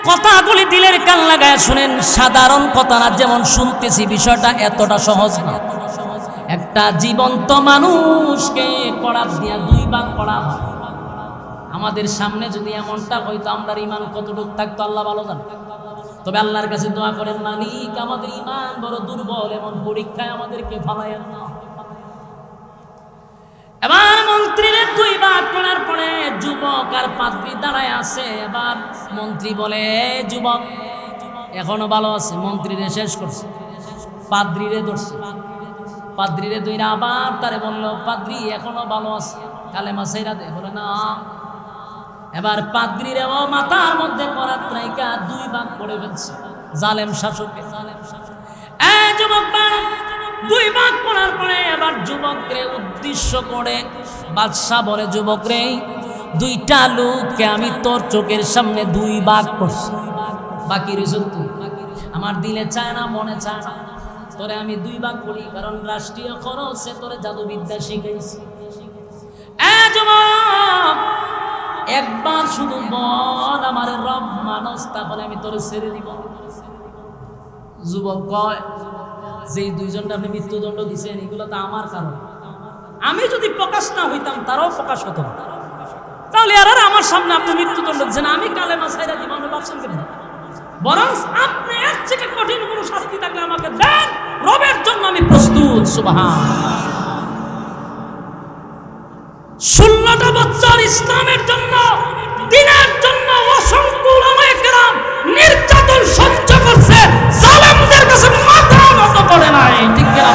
কথাগুলি দিলের কান লাগায় শুনেন, সাধারণ কথা না, যেমন শুনতেছি বিষয়টা এতটা সহজ না। একটা জীবন্ত মানুষকে করাত দিয়া 2 ভাগ করা হয়। আমাদের সামনে যদি এমনটা হইতো আমরা ইমান কতটুকু থাকতো আল্লাহ ভালো জানে। তবে আল্লাহর কাছে দোয়া করেন, মালিক আমাদের ইমান বড় দুর্বল, এমন পরীক্ষায় আমাদেরকে ফালায়েন না। এবার মন্ত্রীর 2 ভাগ করার পরে যুবক আর পাদ্রী দাঁড়ায় আছে। এবার মন্ত্রী বলে যুবক এখনো ভালো আছে, মন্ত্রীরে শেষ করছে, পাদ্রীরে ধরছে, পাদ্রীরে ধইরা আবার তারে বলল পাদ্রী এখনো ভালো আছে, কালেমা ছাইরা দে, বলে না। এবার পাদ্রীরে ও মাথার মধ্যে করাত রাইকা 2 ভাগ করে ফেলছে জালেম শাসকে। যুবক 2 ভাগ করার পরে এবার যুবককে উদ্দেশ্য করে বাদশা বলে, যুবক রে 2টা লোককে আমি তোর চোখের সামনে 2 ভাগ করছি, বাকি রিজুক তুই। আমার দিলে চায় না, মনে চায় না, তোরে আমি 2 ভাগ করি, কারণ রাষ্ট্রীয় খরচে তোরে জাদুবিদ্যা শিখাইছি। যুবক, একবার শুধু বল আমার রব মানুষ, তাহলে আমি তোরে ছেড়ে দিব। যুবক কয়, যেই 2 জনটা আপনি মৃত্যুদণ্ড দিচ্ছেন এগুলো তো আমার কারণ, আমি যদি প্রকাশ না হইতাম তারাও প্রকাশ হতো না, তাহলে আর আমার সামনে আপনি মৃত্যুদণ্ড দিচ্ছেন, আমি কালেমা ছাইরা দিব, আমি ভাবছেন কেন? বরং আপনি এর থেকে কঠিন কোনো শাস্তি থাকলে আমাকে দেন, রবের জন্য আমি প্রস্তুত। সুবহানাল্লাহ। 16টা বছর ইসলামের জন্য, দ্বীনের জন্য অসংখ্য উলামায়ে কেরাম নির্যাতন সহ্য করছে, জালেমদের কাছে মাথা নত করে নাই, ঠিক কি না?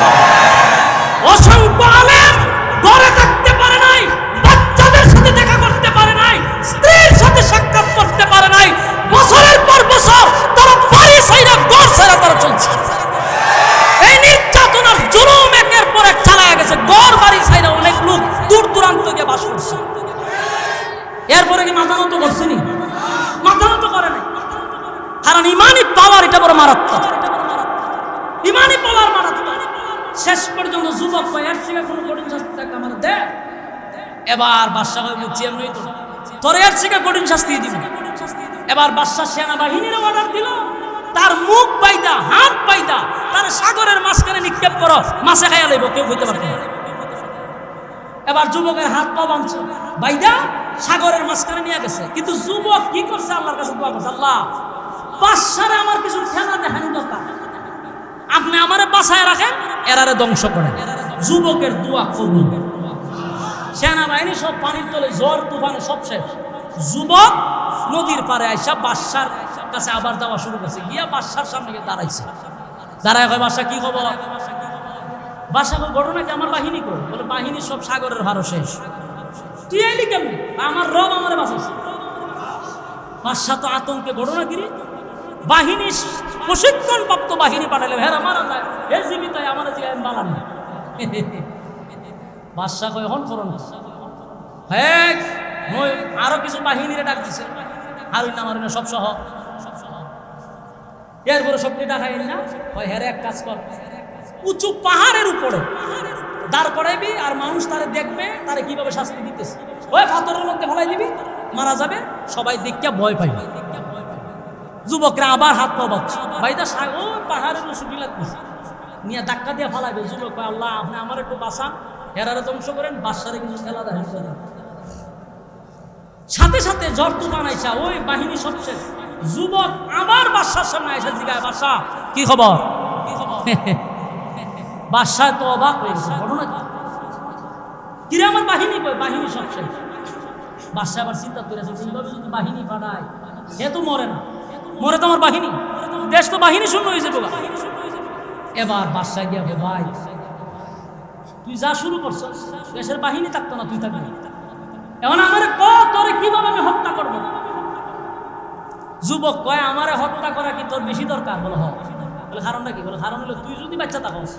অসংখ্য আলেম ঘরে থাকতে পারে নাই, বাচ্চাদের সাথে দেখা করতে পারে নাই, স্ত্রীর সাথে সাক্ষাৎ করতে পারে নাই, বছরের পর বছর তারা বাড়ি ছাইরা ঘর ছাইরা তারা চলছে। এই নির্যাতন আর জুলুম একের পর এক চালায় গেছে, ঘর বাড়ি ছাইরা অনেক লোক দূর দূরান্ত গিয়ে বাস করছে। এরপরে কি মাথা নত করছেনি? মাথা নত করে নাই, কারণ ইমানি পাওয়ার এটা বড় মারাত্মক, ইমানি পাওয়ার মারাত্মক। শেষ পর্যন্ত যুবক কয়, এর থেকে কোনো কঠিন শাস্তি থাকলে আমার দে। এবার বাদশা হয়ে বুঝছি এমনি তো তোর এর থেকে কঠিন শাস্তি দিব। এবার বাদশা সেনাবাহিনীর অর্ডার দিল, তার মুখ বাইদা, হাত বাইদা তার সাগরের মাঝখানে নিক্ষেপ করো, মাছে খাইয়া লইব, কেউ হইতে পারবে না। এবার যুবকের হাত পা বাঁধছে, বাইদা সাগরের মাঝখানে নিয়ে গেছে। কিন্তু যুবক কি করছে? আল্লাহর কাছে দোয়া করছে, আল্লাহ বাদশারে আমার কিছু খেলা দেখানি দরকার, আপনি আমারে বাঁচায় রাখেন, এরারে ধ্বংস করেন। যুবকের দোয়া কবুল। সেনাবাহিনী সব পানির তলে, ঝড় তুফানে সব শেষ। যুবক নদীর পারে আইসা বাদশার কাছে আবার যাওয়া শুরু করছে, গিয়া বাদশার সামনে গিয়ে দাঁড়াইছে। দাঁড়ায় কয়, বাদশা কি খবর? বাদশা কই, ঘটনা কি? আমার বাহিনী কই? বলে, বাহিনী সব সাগরের ভারো শেষ। তুই এলি কেমনি? আমার রব আমারে বাঁচাইছে। বাদশা তো আতঙ্কে, ঘটনা কি রে? বাহিনী প্রশিক্ষণ প্রাপ্ত বাহিনী পাঠালে, হেরা মারা যায়, হে জীবিত আমার জিগায় বালান। বাদশা কয়, এখন করুন। হ্যাঁ, আরো কিছু বাহিনীরে ডাক দিছে, হারুন না মারুন না সব সহ। এরপরে সবটি ডাকাই না, হ্যাঁ এক কাজ কর, উঁচু পাহাড়ের উপরে দাঁড় করাইবি, আর মানুষ তারে দেখবে, তারে কিভাবে শাস্তি দিতেছে, ওই পাথরের মধ্যে ফেলাই দিবি, মারা যাবে, সবাই দেখিয়া ভয় পাইবে। যুবকরা আবার হাত পা বাঁধছে, ভাইদা সাগর পাহাড়ের উঁচু টিলা নিয়ে ধাক্কা দিয়ে ফালাইবে। যুবক, আল্লাহ আপনি আমার একটু বাঁচান, হেরারে ধ্বংস করেন, বাদশারে কিছু খেলা দেখেন। সাথে সাথে ঝড় তুফান আইসা ওই বাহিনী সব শেষ। যুবক আবার বাদশার সামনে আইসা জিগায়, বাদশা কি খবর? বাদশা তো অবাক হয়েছে, ঘটনা কি রে? আমার বাহিনী কই? বাহিনী সব শেষ। বাদশা আবার চিন্তা করেছে, এইভাবে যদি বাহিনী পাঠায়, এ তো মরে না, মরে তো আমার বাহিনী, দেশ তো বাহিনী শূন্য হয়েছে। এবার বাদশা গিয়া, ভাই তুই যা শুরু করছ, দেশের বাহিনী থাকতো না, তুই থাকবি, এখন আমার তোরে কিভাবে আমি হত্যা করব? যুবক কয়, আমারে হত্যা করা কি তোর বেশি দরকার? বলে হ। বলে কারণটা কি? বলে কারণ হলো তুই যদি বাচ্চা থাকস,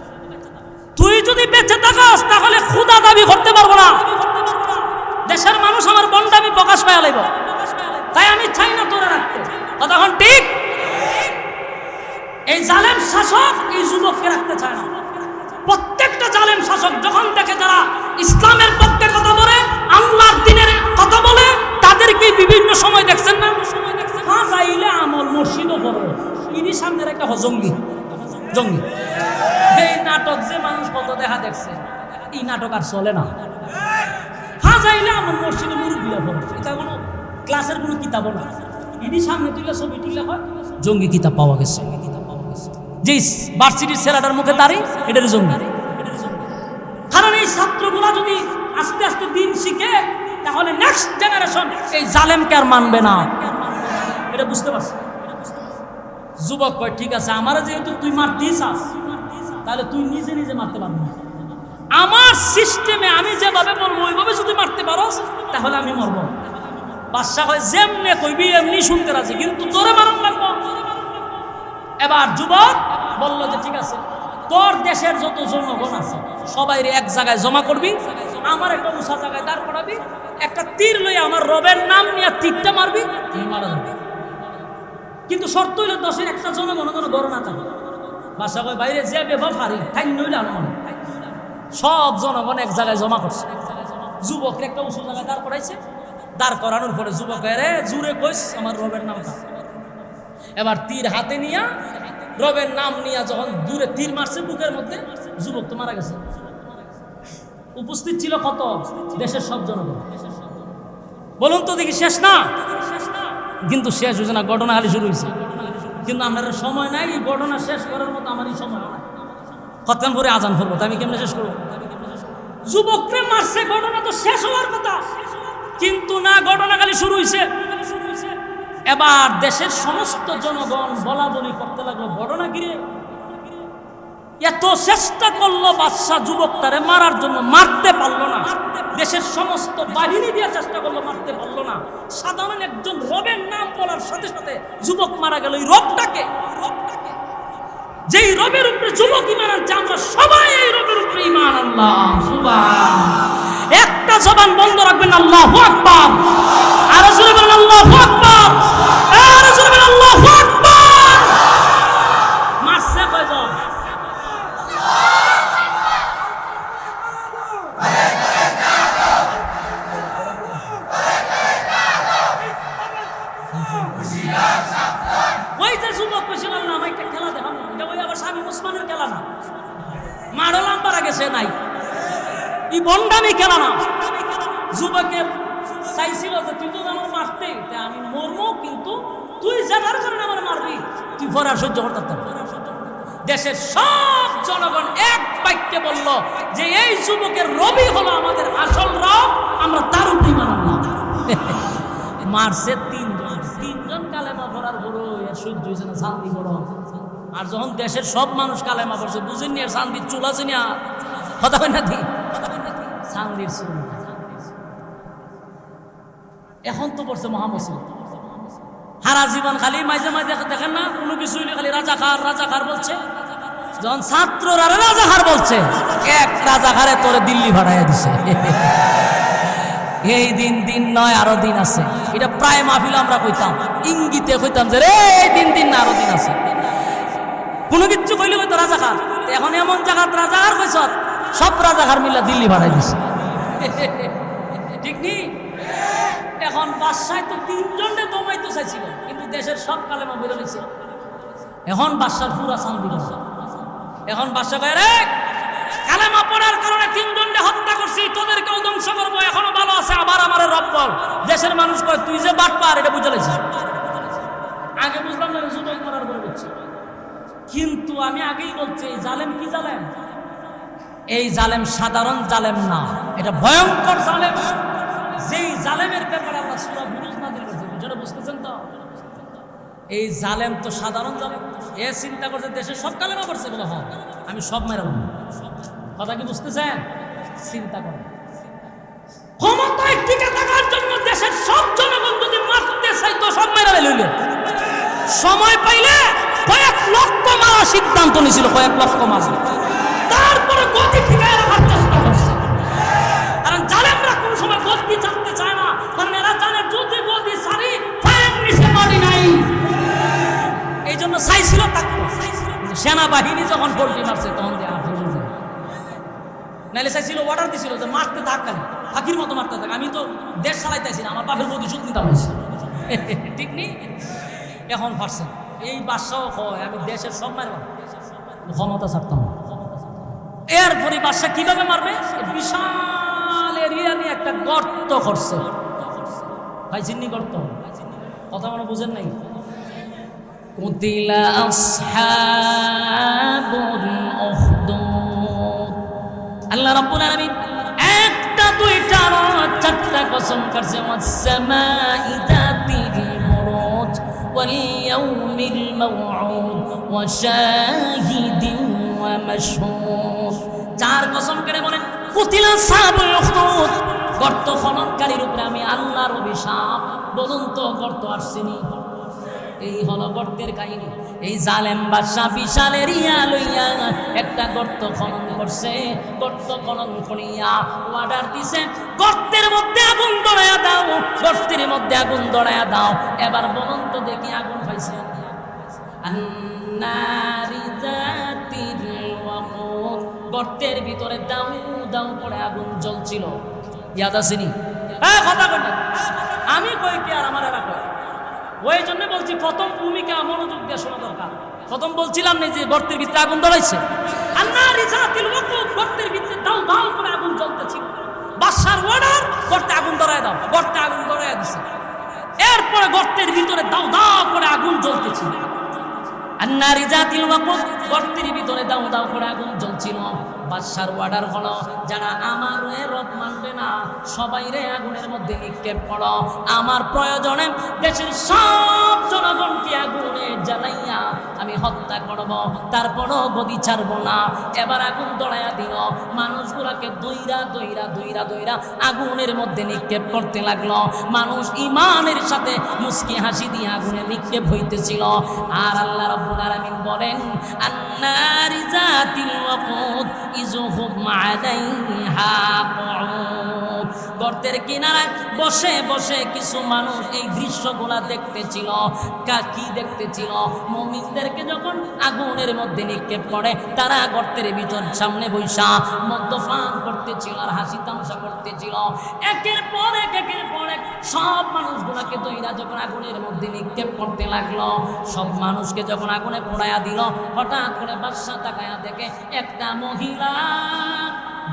তুই যদি বেঁচে থাকস, তাহলে ক্ষুধা দাবি করতে পারবো না, দেশের মানুষ আমার বন্ডামি প্রকাশ পাইয়া লাইব, তাই আমি চাই না তোরা রাখতে। তখন ঠিক এই জালেম শাসক এই যুবককে রাখতে চায় না। প্রত্যেকটা জালেম শাসক যখন দেখে যারা ইসলামের পক্ষে কথা বলে, আল্লাহর দ্বীনের কথা বলে, তাদেরকে বিভিন্ন সময় দেখছেন না, ফাজাইলে আমল মসজিদও পড়ে, ইনি সামনে একটা জঙ্গি জঙ্গি। এই নাটক যে মানুষ কত দেখা দেখছে, এই নাটক আর চলে না। ফাজাইলে আমল মসজিদে মুরব্বিরা পড়ে, এটা কোনো ক্লাসের কোনো কিতাবও না, ইনি সামনে তুলে ছবি তুলে হয় জঙ্গি কিতাব পাওয়া গেছে। যে ভার্সিটির ছেলেটার মুখে দাঁড়িয়ে, এটার জঙ্গি। কারণ এই ছাত্রগুলা যদি আস্তে আস্তে দিন শিখে, তাহলে নেক্সট জেনারেশন এই জালেমকে আর মানবে না, এটা বুঝতে পারছি। যুবক কয়, ঠিক আছে, আমার যেহেতু তুই মারতেই চাস, তাহলে তুই নিজে নিজে মারতে পারবি না, আমার সিস্টেমে আমি যেভাবে বলবো ওইভাবে যদি মারতে পারস, তাহলে আমি মরব। বাদশা কয়, যেমনে কইবি এমনি শুনতে রাজি, কিন্তু তোরে মারণ লাগবো। এবার যুবক বলল যে ঠিক আছে, তোর দেশের যত জনগণ আছে সবাই এক জায়গায় জমা করবি, আমার একটা উঁচা জায়গায় দাঁড় করাবি, একটা তীর লইয়া আমার রবের নাম নিয়ে তীরটা মারবি, তুই মারা যাবি। কিন্তু শর্ত হইল 10-এর একটা জনগণ যেন বড় না থাকে। বাসা কয় বাইরে যে বেবা ফারি ঠাই নইলে আলমান সব জনগণ এক জায়গায় জমা করছে। যুবকরা একটা উঁচু জায়গায় দাঁড় করাইছে। দাঁড় করানোর পরে যুবকের জুড়ে কইস আমার রবের নামটা। এবার তীর হাতে নিয়া রবের নাম নিয়া যখন দূরে তীর মারছে বুকের মধ্যে, যুবক তো মারা গেছে। উপস্থিত ছিল কত? দেশের সব জনগণ। বলুন তো দেখি শেষ না? কিন্তু শেষ হয়েছে না, ঘটনা খালি শুরু হয়েছে। কিন্তু আপনার সময় নাই এই ঘটনা শেষ করার মতো, আমারই সময় নাই। কতক্ষণ পরে আজান করবো, আমি কেমনে শেষ করবো? যুবকরে মারছে, ঘটনা তো শেষ হওয়ার কথা, কিন্তু না, ঘটনা খালি শুরু হয়েছে। এবার দেশের সমস্ত জনগণ বলা বলি করতে লাগলো, ঘটনা কিরে এত চেষ্টা করলো বাদশা যুবকটারে মারার জন্য, মারতে পারলো না। দেশের সমস্ত বাহিনী দিয়ে চেষ্টা করলো, মারতে পারলো না। সাধারণ একজন রবের নাম বলার সাথে সাথে যুবক মারা গেল। এই রবটাকে, যেই রবের উপরে যুবক ঈমান আনছে, আমরা সবাই এই রবের উপরে ঈমান আনলাম। সুবহান। একটা জবান বন্ধ রাখবেন, আল্লাহু আকবার। আর জোরে বলেন আল্লাহু আকবার। আর জোরে বলেন আল্লাহু আকবার। মারছে কয়জন? ওই যে যুবক কইছিল না আমি একটা খেলা দেখাম, এটা ওই আবার স্বামী উসমানের খেলা না, মারলাম পারা গেছে নাই, এই বন্ডামি খেলা না। যুবকের চাইছিল যে তুই তো আমার মারতে, আমি মরবো, কিন্তু তুই যাবার কারণে আমার মারবি, তুই ফরার সহ্য করতে পারবি। দেশের সব জনগণ এক বাক্যে বলল যে এই যুবকের রবি হলো আমাদের আসল রব, আমরা তার উপরে মানলাম। মারছে তিনজন কালেমা পড়ার বড় এর সহ্য হয়েছে না, শান্তি বড়। আর যখন দেশের সব মানুষ কালেমা পড়ছে, বুঝেননি আর শান্তির চুল আছে না, কথা হয় না, শান্তির চুল। এখন তো পড়ছে মহামুসিবত, সারা জীবন খালি মাঝে মাঝে দেখেন না, কোনো কিছু খালি রাজাকার রাজাকার বলছে। যখন ছাত্ররা রাজাকার বলছে, এক রাজাকারে তোরে দিল্লি ভাড়াইয়া দিছে। এই দিন নয়, আরো দিন আছে। এটা প্রায় মাহফিল আমরা কইতাম, ইঙ্গিতে কইতাম যে রে দিন না আরো দিন আছে। কোনো কিছু কইলে কইতো রাজাকার। এখন এমন জায়গাত রাজাকার কইছ, সব রাজাকার মিলা দিল্লি ভাড়াই দিছে। ঠিক নি? এখন বাদশাহ তো তিনজনে দমাইতে চাইছিল, কিন্তু দেশের সব কালেমা বের হয়েছে। এখন বাদশার পুরা শান্তি করছে। এখন বাদশা কয় রে কালেমা পড়ার কারণে তিনজনকে হত্যা করছি, তোদেরকেও ধ্বংস করবো, এখনো ভালো আছে, আবার আমার রব বল। দেশের মানুষ কয় তুই যে বাটপার, এটা বুঝে লাইছিস। আগে বুঝলাম না, যুবক মারার পরে বুঝছি, কিন্তু আমি আগেই বলছি এই জালেম কি জালেম? এই জালেম সাধারণ জালেম না, এটা ভয়ঙ্কর জালেম। যেই জালেমের ব্যাপারে আমরা সূরা বুরুজ নাযিল করেছি, যেটা বুঝতেছেন তো? এই জালেম তো সাধারণ জালেম। এ চিন্তা করছে দেশের সব কালেমা করছে, বলে হ্যাঁ আমি সব মেরাবো। কথা কি বুঝতেছেন? চিন্তা করেন, ক্ষমতায় টিকে থাকার জন্য দেশের সব জনগণ যদি মারতে চাইতো, সব মেরা লইলে সময় পাইলে কয়েক লক্ষ মারা সিদ্ধান্ত নিয়েছিল, কয়েক লক্ষ মারা। তারপরে গতি ঠিক রাখার চেষ্টা করছে, কারণ জালেমরা কোন সময় গতি চাপতে চায় না, কারণ এরা জানে যদি গতি সারি ফায়ার নিচে মারি নাই। এই জন্য চাইছিল থাকতো। সেনাবাহিনী যখন পোল্ট্রি মারছে তখন দিয়ে নাইলে চাইছিল, অর্ডার দিছিল যে মারতে থাক, খালি ফাঁকির মতো মারতে থাক। আমি তো দেশ চালাইতেছি না, আমার বাপের প্রতিশোধ নিতে হয়েছে। ঠিক নেই? এখন ফারছে এই বাদশাও হয় আমি দেশের সব মারব, ক্ষমতা ছাড়তাম। এরপরে বাদশা কিভাবে মারবে? বিশাল এরিয়া নিয়ে একটা গর্ত করছে। ভাই চিন্নি গর্ত, কথা মনে বুঝেন নাই? কুতিলা আসহাবুল উখদুদ। আল্লাহ রাব্বুল আলামিন একটা দুইটা চারটা কসম করছে, ওয়াস-সামাই যাতিল বুরুজ ওয়াল ইয়াউমিল মাওউদ ওয়া শাহিদিন ওয়া মাশহুদ। চার কসম করে বলেন কুতিলা আসহাবুল উখদুদ, গর্ত খননকারীর উপরে আমি আল্লাহর অভিশাপ। বলুন তো গর্ত আসছেনি? এই হলো গর্তের কাহিনী। এই জালেম বাদশা বিশাল এরিয়া লইয়া একটা গর্ত খনন করছে। গর্ত খনন করিয়া অর্ডার দিছে, গর্তের মধ্যে আগুন ধরায়া দাও, গর্তের মধ্যে আগুন ধরায়া দাও। এবার বলুন তো দেখি আগুন পাইছে? আন্নারি যাতিল ওয়াকুদ, গর্তের ভিতরে দাউ দাউ করে আগুন জ্বলছিল। ইয়াদ আসেনি? হ্যাঁ, কথা কই না, আমি কই কি আর আমার এরা কয়। ওই জন্য বলছি প্রথম ভূমিকা মনোযোগ দিয়ে শোনা দরকার। প্রথম বলছিলাম না যে গর্তের ভিতরে আগুন ধরাইছে, আন্নারি যাতিল ওয়াকুদ, গর্তের ভিতরে দাউ দাউ করে আগুন জ্বলতেছিল। বাদশার অর্ডার, গর্তে আগুন ধরায় দাও, গর্তে আগুন ধরায় দিছে। এরপরে গর্তের ভিতরে দাউ দাউ করে আগুন জ্বলতেছিল। আন্নারি যাতিল ওয়াকুদ, গর্তের ভিতরে দাউ দাউ করে আগুন জ্বলছিল। বাদশার অর্ডার হলো, যারা আমার রব মানবে না সবাইরে আগুনের মধ্যে নিক্ষেপ করো। আমার প্রয়োজনে দেশের সব জনগণকে আগুনে জ্বালাইয়া আমি হত্যা করব, তারপরও গদি ছাড়বো না। এবার আগুন ধরাইয়া দিল, মানুষগুলাকে দইরা দইরা দইরা দইরা আগুনের মধ্যে নিক্ষেপ করতে লাগলো। মানুষ ইমানের সাথে মুস্কি হাসি দিয়ে আগুনে নিক্ষেপ হইতেছিল। আর আল্লাহ রাব্বুল আলামিন বলেন, আন্নারি যাতিল ওয়াকুদ ইযহুম আলাইহা কুউদ, গর্তের কিনারায় বসে বসে কিছু মানুষ এই দৃশ্যগুলা দেখতেছিল। কি দেখতেছিল? মুমিনদেরকে যখন আগুনের মধ্যে নিক্ষেপ করে, তারা গর্তের ভিতর সামনে বৈশা মদ্যপান করতেছিল আর হাসি তামাশা করতেছিল। একের পর এক একের পর এক সব মানুষগুলাকে দইরা যখন আগুনের মধ্যে নিক্ষেপ করতে লাগলো, সব মানুষকে যখন আগুনে পোড়াইয়া দিল, হঠাৎ করে বাদশা তাকায়া দেখে একটা মহিলা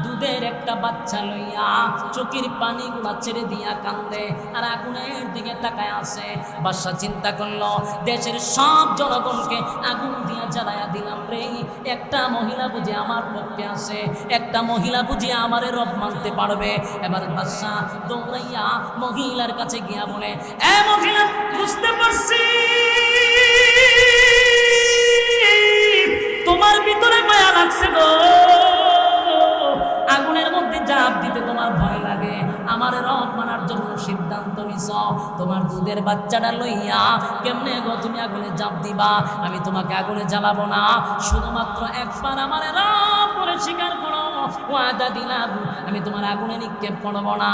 দুধের একটা বাচ্চা লইয়া চোখের পানিগুলা ছেড়ে দিয়া কান্দে আর আগুনের দিকে তাকায় আসে। বাদশা চিন্তা করলো, দেশের সব জনগণকে আগুন দিয়া জ্বালায়া দিলাম রে, একটা মহিলা বুঝে আমার পক্ষে আসে, একটা মহিলা বুঝে আমারে রব মানতে পারবে। এবার বাদশা দৌড়াইয়া মহিলার কাছে গিয়া বলে, এ মহিলা, বুঝতে পারছি তোমার ভিতরে মায়া লাগছে গো, আগুনের মধ্যে ঝাঁপ দিতে তোমার ভয় লাগে, আমার রব মানার জন্য সিদ্ধান্ত নিছ। তোমার দুধের বাচ্চাটা লইয়া কেমনে গো তুমি আগুনে ঝাঁপ দিবা? আমি তোমাকে আগুনে জ্বালাবো না, শুধুমাত্র একবার আমার রব বলে স্বীকার করো, ওয়াদা দিলাম আমি তোমার আগুনে নিক্ষেপ করবো না।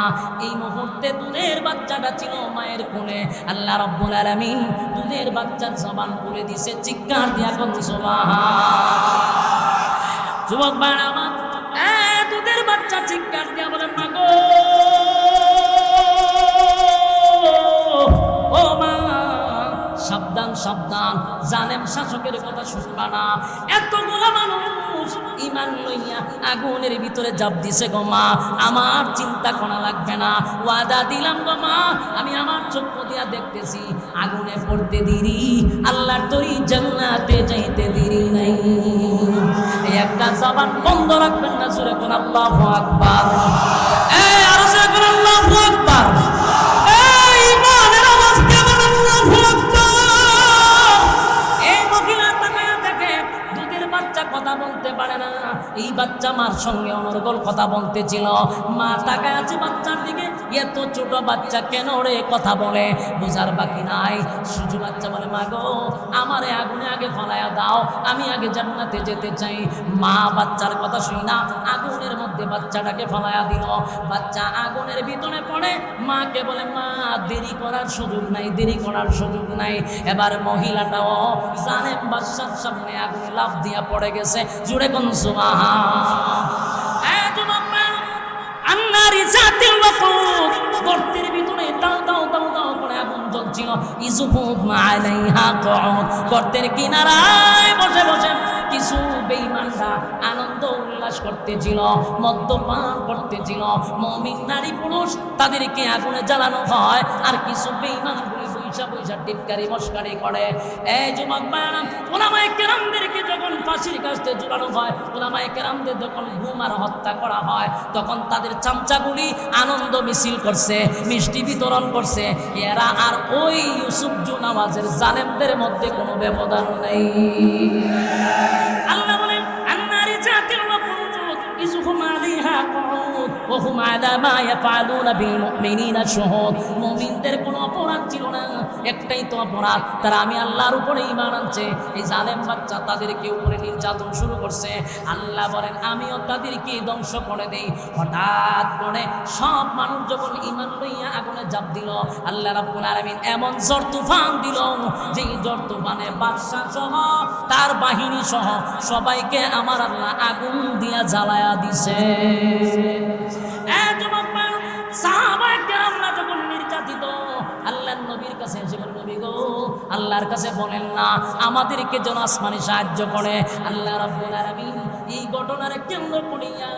এই মুহূর্তে দুধের বাচ্চাটা ছিল মায়ের কোলে। আল্লাহ রাব্বুল আলামিন দুধের বাচ্চার জবান খুলে দিছে, চিৎকার দিয়া বলছে সুবহানাল্লাহ। যুবক ভাইরা আমার, দুধের বাচ্চা চিৎকার দিয়া বলেন, মা গো, ও মা, সাবধান সাবধান, জালেম শাসকের কথা শুনবা না। এতগুলো মানুষ ইমান লইয়া আগুনের ভিতরে জাপ দিছে গো মা, আমার চিন্তা করা লাগবে না, ওয়াদা দিলাম গো মা, আমি আমার চক্ষু দিয়া দেখতেছি আগুনে পড়তে দেরি, আল্লাহর তরি জান্নাতে যাইতে দেরি নাই। এই একটা জবান বন্ধ রাখবেন না, জোরে কোন আল্লাহু আকবার, এই আরো জোরে কোন আল্লাহু আকবার, এই ইমানের আওয়াজ কেমন আল্লাহু আকবার। এই মহিলা তাকায়া দেখে দুধের বাচ্চা কথা বলতে পারে না, এই বাচ্চা মার সঙ্গে অনর্গল কথা বলতেছিল। মা তাকায় আছে বাচ্চার দিকে, এত ছোট বাচ্চা কেন রে কথা বলে, বোঝার বাকি নাই। শিশু বাচ্চা বলে, মা গো, আমারে আগুনে আগে ফলাইয়া দাও, আমি আগে জান্নাতে যেতে চাই। মা বাচ্চার কথা শুই না আগুনের মধ্যে বাচ্চাটাকে ফলাইয়া দিল। বাচ্চা আগুনের ভিতরে পড়ে, মাকে বলে, মা দেরি করার সুযোগ নাই, দেরি করার সুযোগ নাই। এবার মহিলাটাও জানেম বাদশার সামনে আগুনে লাফ দিয়া পড়ে গেছে, জুড়ে কোন সুবহান। আন্নারি যাতিল ওয়াকুদ, গর্তের ভিতরে দাও দাও দাও দাও করে আগুন জ্বলছিল। ইযহুম আলাইহা কুউদ, গর্তের কিনারায় বসে বসে কিছু বেঈমানরা আনন্দ উল্লাস করতেছিল, মদ্যপান করতেছিল। মুমিন নারী পুরুষ তাদেরকে আগুনে জ্বালানো হয়, আর কিছু বেঈমানগুলি পয়সা পয়সা টিপকারি মস্কারি করে। এই যুবক ভাইরা, উলামায়ে কেরামদেরকে যখন ফাঁসির কাস্তে ঝুলানো হয়, উলামায়ে কেরামদের যখন গুম আর হত্যা করা হয়, তখন তাদের চামচাগুলি আনন্দ মিছিল করছে, মিষ্টি বিতরণ করছে। এরা আর ওই ইউসুফ জুনাওয়াজের জালেমদের মধ্যে কোনো ব্যবধান নেই। আল্লাহ বলেন, আন্নারি যাতিল ওয়াকুদ ইযহুম হুম আলাইহা কুউদ ওয়া হুম আলা মা ইয়াফআলুনা বিল মুমিনিনা শুহুদ। মুমিনদের কোনো অপরাধ ছিল না, একটাই তো অপরাধ, তারা আমি আল্লাহর উপরে ঈমান আনছে। এই জালেম বাচ্চা তাদেরকে উপরে নির্যাতন শুরু করছে। আল্লাহ বলেন আমিও তাদেরকে ধ্বংস করে দেই। হঠাৎ করে সব মানুষ যখন ঈমান লইয়া আগুনে ঝাঁপ দিল, আল্লাহ রাব্বুল আলামিন এমন ঝড় তুফান দিল, যেই ঝড় তুফানে বাদশা সহ তার বাহিনী সহ সবাইকে আমার আল্লাহ আগুন দিয়া জ্বালায়া দিছে। সাহাবায়ে কেরামরা যখন নির্যাতিত, আল্লাহর নবীর কাছে এসে বলেন নবী গো, আল্লাহর কাছে বলেন না আমাদেরকে যেন আসমানে সাহায্য করে। আল্লাহ রাব্বুল আলামিন এই ঘটনার কেন্দ্র করিয়া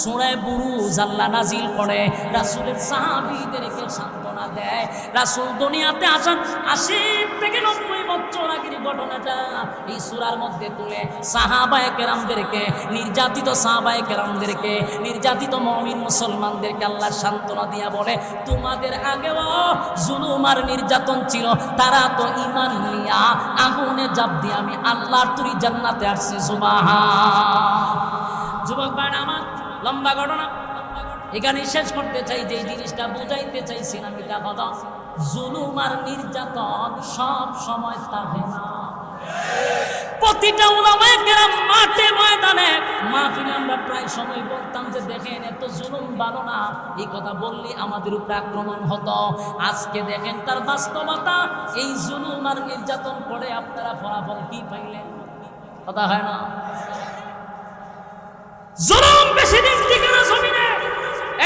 সূরা বুরুজ আল্লাহ নাজিল করে, রাসূলের সাহাবীদেরকে সান্ত্বনা দেয়। রাসূল দুনিয়াতে আসার ৮০ থেকে ৯০ বছর আগের ঘটনাটা এই সূরার মধ্যে তুলে সাহাবায়ে কেরামদেরকে, নির্যাতিত সাহাবায়ে কেরামদেরকে, নির্যাতিত মুমিন মুসলমানদেরকে আল্লাহ সান্ত্বনা দিয়া বলে তোমাদের আগেও জুলুম আর নির্যাতন ছিল, তারা তো ঈমান নিয়া আগুনে ঝাঁপ দিয়ে আমি আল্লাহর তৈরি জান্নাতে আসছে। সুবহান। যুবক ভাই আমার লম্বা ঘটনা এখানে শেষ করতে চাই, যে জিনিসটা বুঝাইতে চাইছিলাম এটা হলো জুলুম আর নির্যাতন সব সময় থাকে না। প্রতিটা উলামায়ে কেরাম মাঠে ময়দানে মাহফিলে আমরা প্রায় সময় বলতাম যে দেখেন এত জুলুম ভালো না, এই কথা বললে আমাদের উপরে আক্রমণ হতো। আজকে দেখেন তার বাস্তবতা, এই জুলুম আর নির্যাতন করে আপনারা ফলাফল কি পাইলেন? কথা হয় না, জুলুম বেশি দিন টিকে না জমিনে।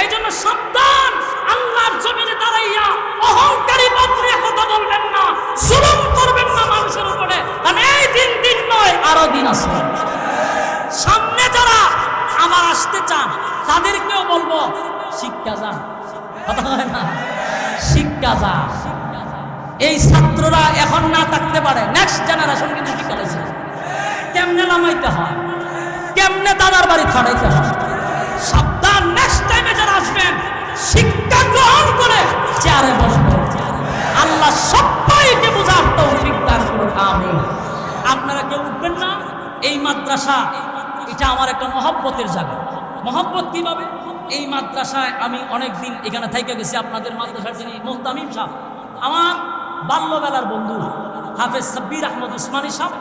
এই জন্য সাবধান, আল্লাহর জমিনে দাঁড়াইয়া অহংকারী পত্রে কথা বলবেন না, জুলুম করবেন না মানুষের উপরে, কারণ এই দিন নয় আরো দিন আছে সামনে। যারা আমার আসতে চান তাদেরকেও বলবো শিক্ষা যান। কথা হয় না, শিক্ষা যান। এই ছাত্ররা এখন না থাকতে পারে, নেক্সট জেনারেশন কিন্তু শিক্ষা লাইছে কেমনে নামাইতে হয়, কেমনে দাদার বাড়ি ছাড়াইতে হয়। সাবধান, নেক্সট টাইমে যারা আসবেন শিক্ষা গ্রহণ করে চেয়ারে বসবেন। আল্লাহ সবাইকে বোঝার তৌফিক দান করুন, আমিন। আপনারা কেউ উঠবেন না। এই মাদ্রাসা এটা আমার একটা মহব্বতের জায়গা। মহব্বত কিভাবে? এই মাদ্রাসায় আমি অনেক দিন এখানে থেকে গেছি। আপনাদের মাদ্রাসার যিনি মুহতামিম সাহেব, আমার বাল্যবেলার বন্ধু হাফেজ সাব্বির আহমদ উসমানী সাহেব,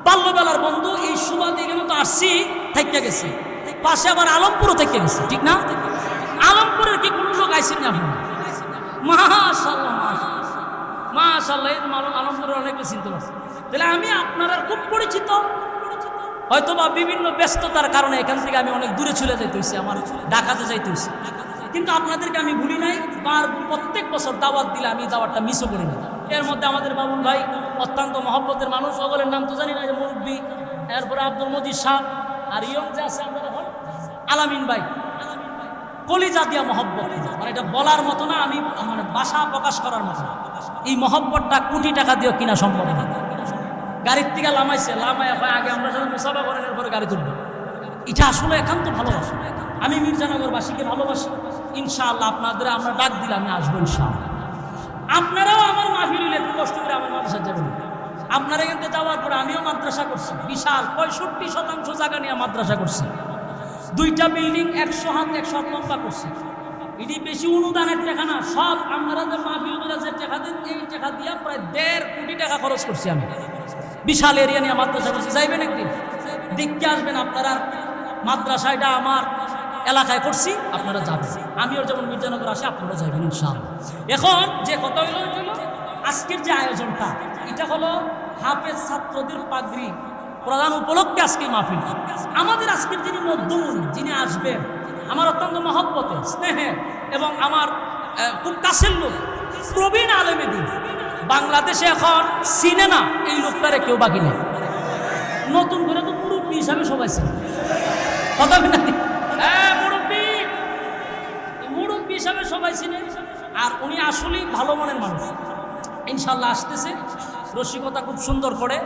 বাল্যবেলার বন্ধু। এই সুবাদে এখানে তো আসছি, থেকে গেছি। পাশে আবার আলমপুরও থেকে গেছি, ঠিক না? আলমপুরের কি কোনো লোক আইসেন না আপনার? মাশাআল্লাহ মাশাআল্লাহ, এই আলমপুরের অনেকে চিনতে পারছি। তাহলে আমি আপনারা খুব পরিচিত। হয়তোবা বিভিন্ন ব্যস্ততার কারণে এখান থেকে আমি অনেক দূরে চলে যাইতে হয়েছি, আমার ঢাকাতে যাইতে হয়েছে, কিন্তু আপনাদেরকে আমি ভুলি নাই। প্রত্যেক বছর দাওয়াত দিলে আমি দাওয়াতটা মিসও করি না। এর মধ্যে আমাদের বাবুল ভাই অত্যন্ত মহব্বতের মানুষ, ওগুলোর নাম তো জানি না, যে মুরব্বী, এরপরে আব্দুল মজিদ সাহেব, আর ইয়ং যে আছে আপনারা এখন আলামিন ভাই, কলিজা দিয়া মহব্বত, মানে এটা বলার মতো না, আমি মানে ভাষা প্রকাশ করার মতো। এই মহব্বতটা কোটি টাকা দিয়েও কিনা সম্ভব না। গাড়ির থেকে লামাইছে, লামাই আগে আমরা যখন মুসাফা করেন এরপরে গাড়ি তুলবো। এটা আসলে একান্ত ভালোবাসা। আমি মির্জানগরবাসীকে ভালোবাসি। ইনশাআল্লাহ আপনাদের আমরা ডাক দিলে আমি আসবো ইনশাআল্লাহ। আপনারাও আমার মাহফিল হইলে একটু কষ্ট করে আমার মাদ্রাসা যাবেন। আপনারা এখান থেকে যাওয়ার পরে আমিও মাদ্রাসা করছি, বিশাল 65% জায়গা নিয়ে মাদ্রাসা করছি। 2টা বিল্ডিং 100 হাত লম্বা করছি। এটি বেশি অনুদানের টাকা না, সব আপনারা যে মাহফিল করে যে টাকা দেন, এই টাকা দিয়ে প্রায় 1.5 কোটি টাকা খরচ করছি আমি। বিশাল এরিয়া নিয়ে মাদ্রাসা করছি। যাইবেন একদিন, দেখতে আসবেন আপনারা। মাদ্রাসাটা আমার এলাকায় করছি, আপনারা যাবেন। আমিও যেমন মির্জানগর আসি, আপনারা যাবেন ইনশাআল্লাহ। এখন যে কথা হইল আজকের যে আয়োজনটা, এটা হলো হাফেজ ছাত্রদের পাগড়ি প্রদান উপলক্ষে আজকে মাহফিল। আমাদের আজকের যিনি মধ্যমণি, যিনি আসবেন, আমার অত্যন্ত মহব্বতে, স্নেহে এবং আমার খুব কাছের লোক, প্রবীণ আলেমে দিন। বাংলাদেশে এখন চিনে না এই লোকটারে কেউ বাকি নেই। নতুন করে তো মুরব্বী হিসাবে সবাই চিনে। কথা মুরব্বী হিসাবে সবাই চিনে। আর উনি আসলেই ভালো মনের মানুষ। ইনশাল্লাহ আসতেছে, রসিকতা খুব সুন্দর করে।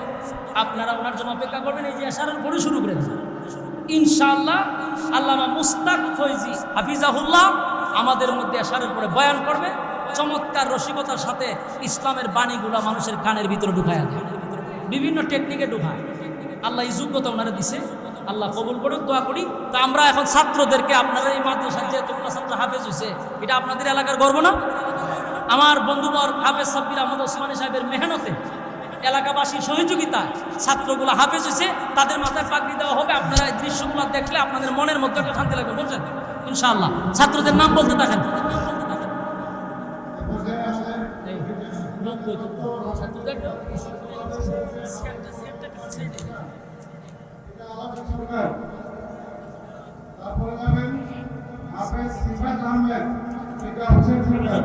আপনারা ওনার জন্য অপেক্ষা করবেন। এই যে এশারের পরে শুরু করে দেন ইনশাআল্লাহ। আল্লামা মুস্তাক ফৈজি হাফিজাহুল্লাহ আমাদের মধ্যে এশারের পরে বয়ান করবে। চমৎকার রসিকতার সাথে ইসলামের বাণীগুলা মানুষের কানের ভিতরে ঢুকায়া দেয়, বিভিন্ন টেকনিকে ঢুকায়। আল্লাহ এই যোগ্যতা ওনারা দিছে। আল্লাহ কবুল করুন, দোয়া করি। তো আমরা এখন ছাত্রদেরকে, আপনারা এই মাদ্রাসার যে তোমরা ছাত্র হাফেজ হয়েছে, এটা আপনাদের এলাকার গর্ব না? আমার বন্ধুবর হাফেজ সাব্বির আহমদ ওসমানী সাহেবের মেহনতে, এলাকাবাসীর সহযোগিতা ছাত্রগুলো হাফেজ হয়েছে, তাদের মাথায় পাগড়ি দেওয়া হবে। আপনারা এই দৃশ্যগুলো দেখলে আপনাদের মনের মধ্যে একটা শান্তি লাগবে, বলছেন ইনশাআল্লাহ। ছাত্রদের নাম বলতে থাকেন। তারপরে যাবেন হাফেজ সিফাত আহমেদ, এটা হোসেন সরকার।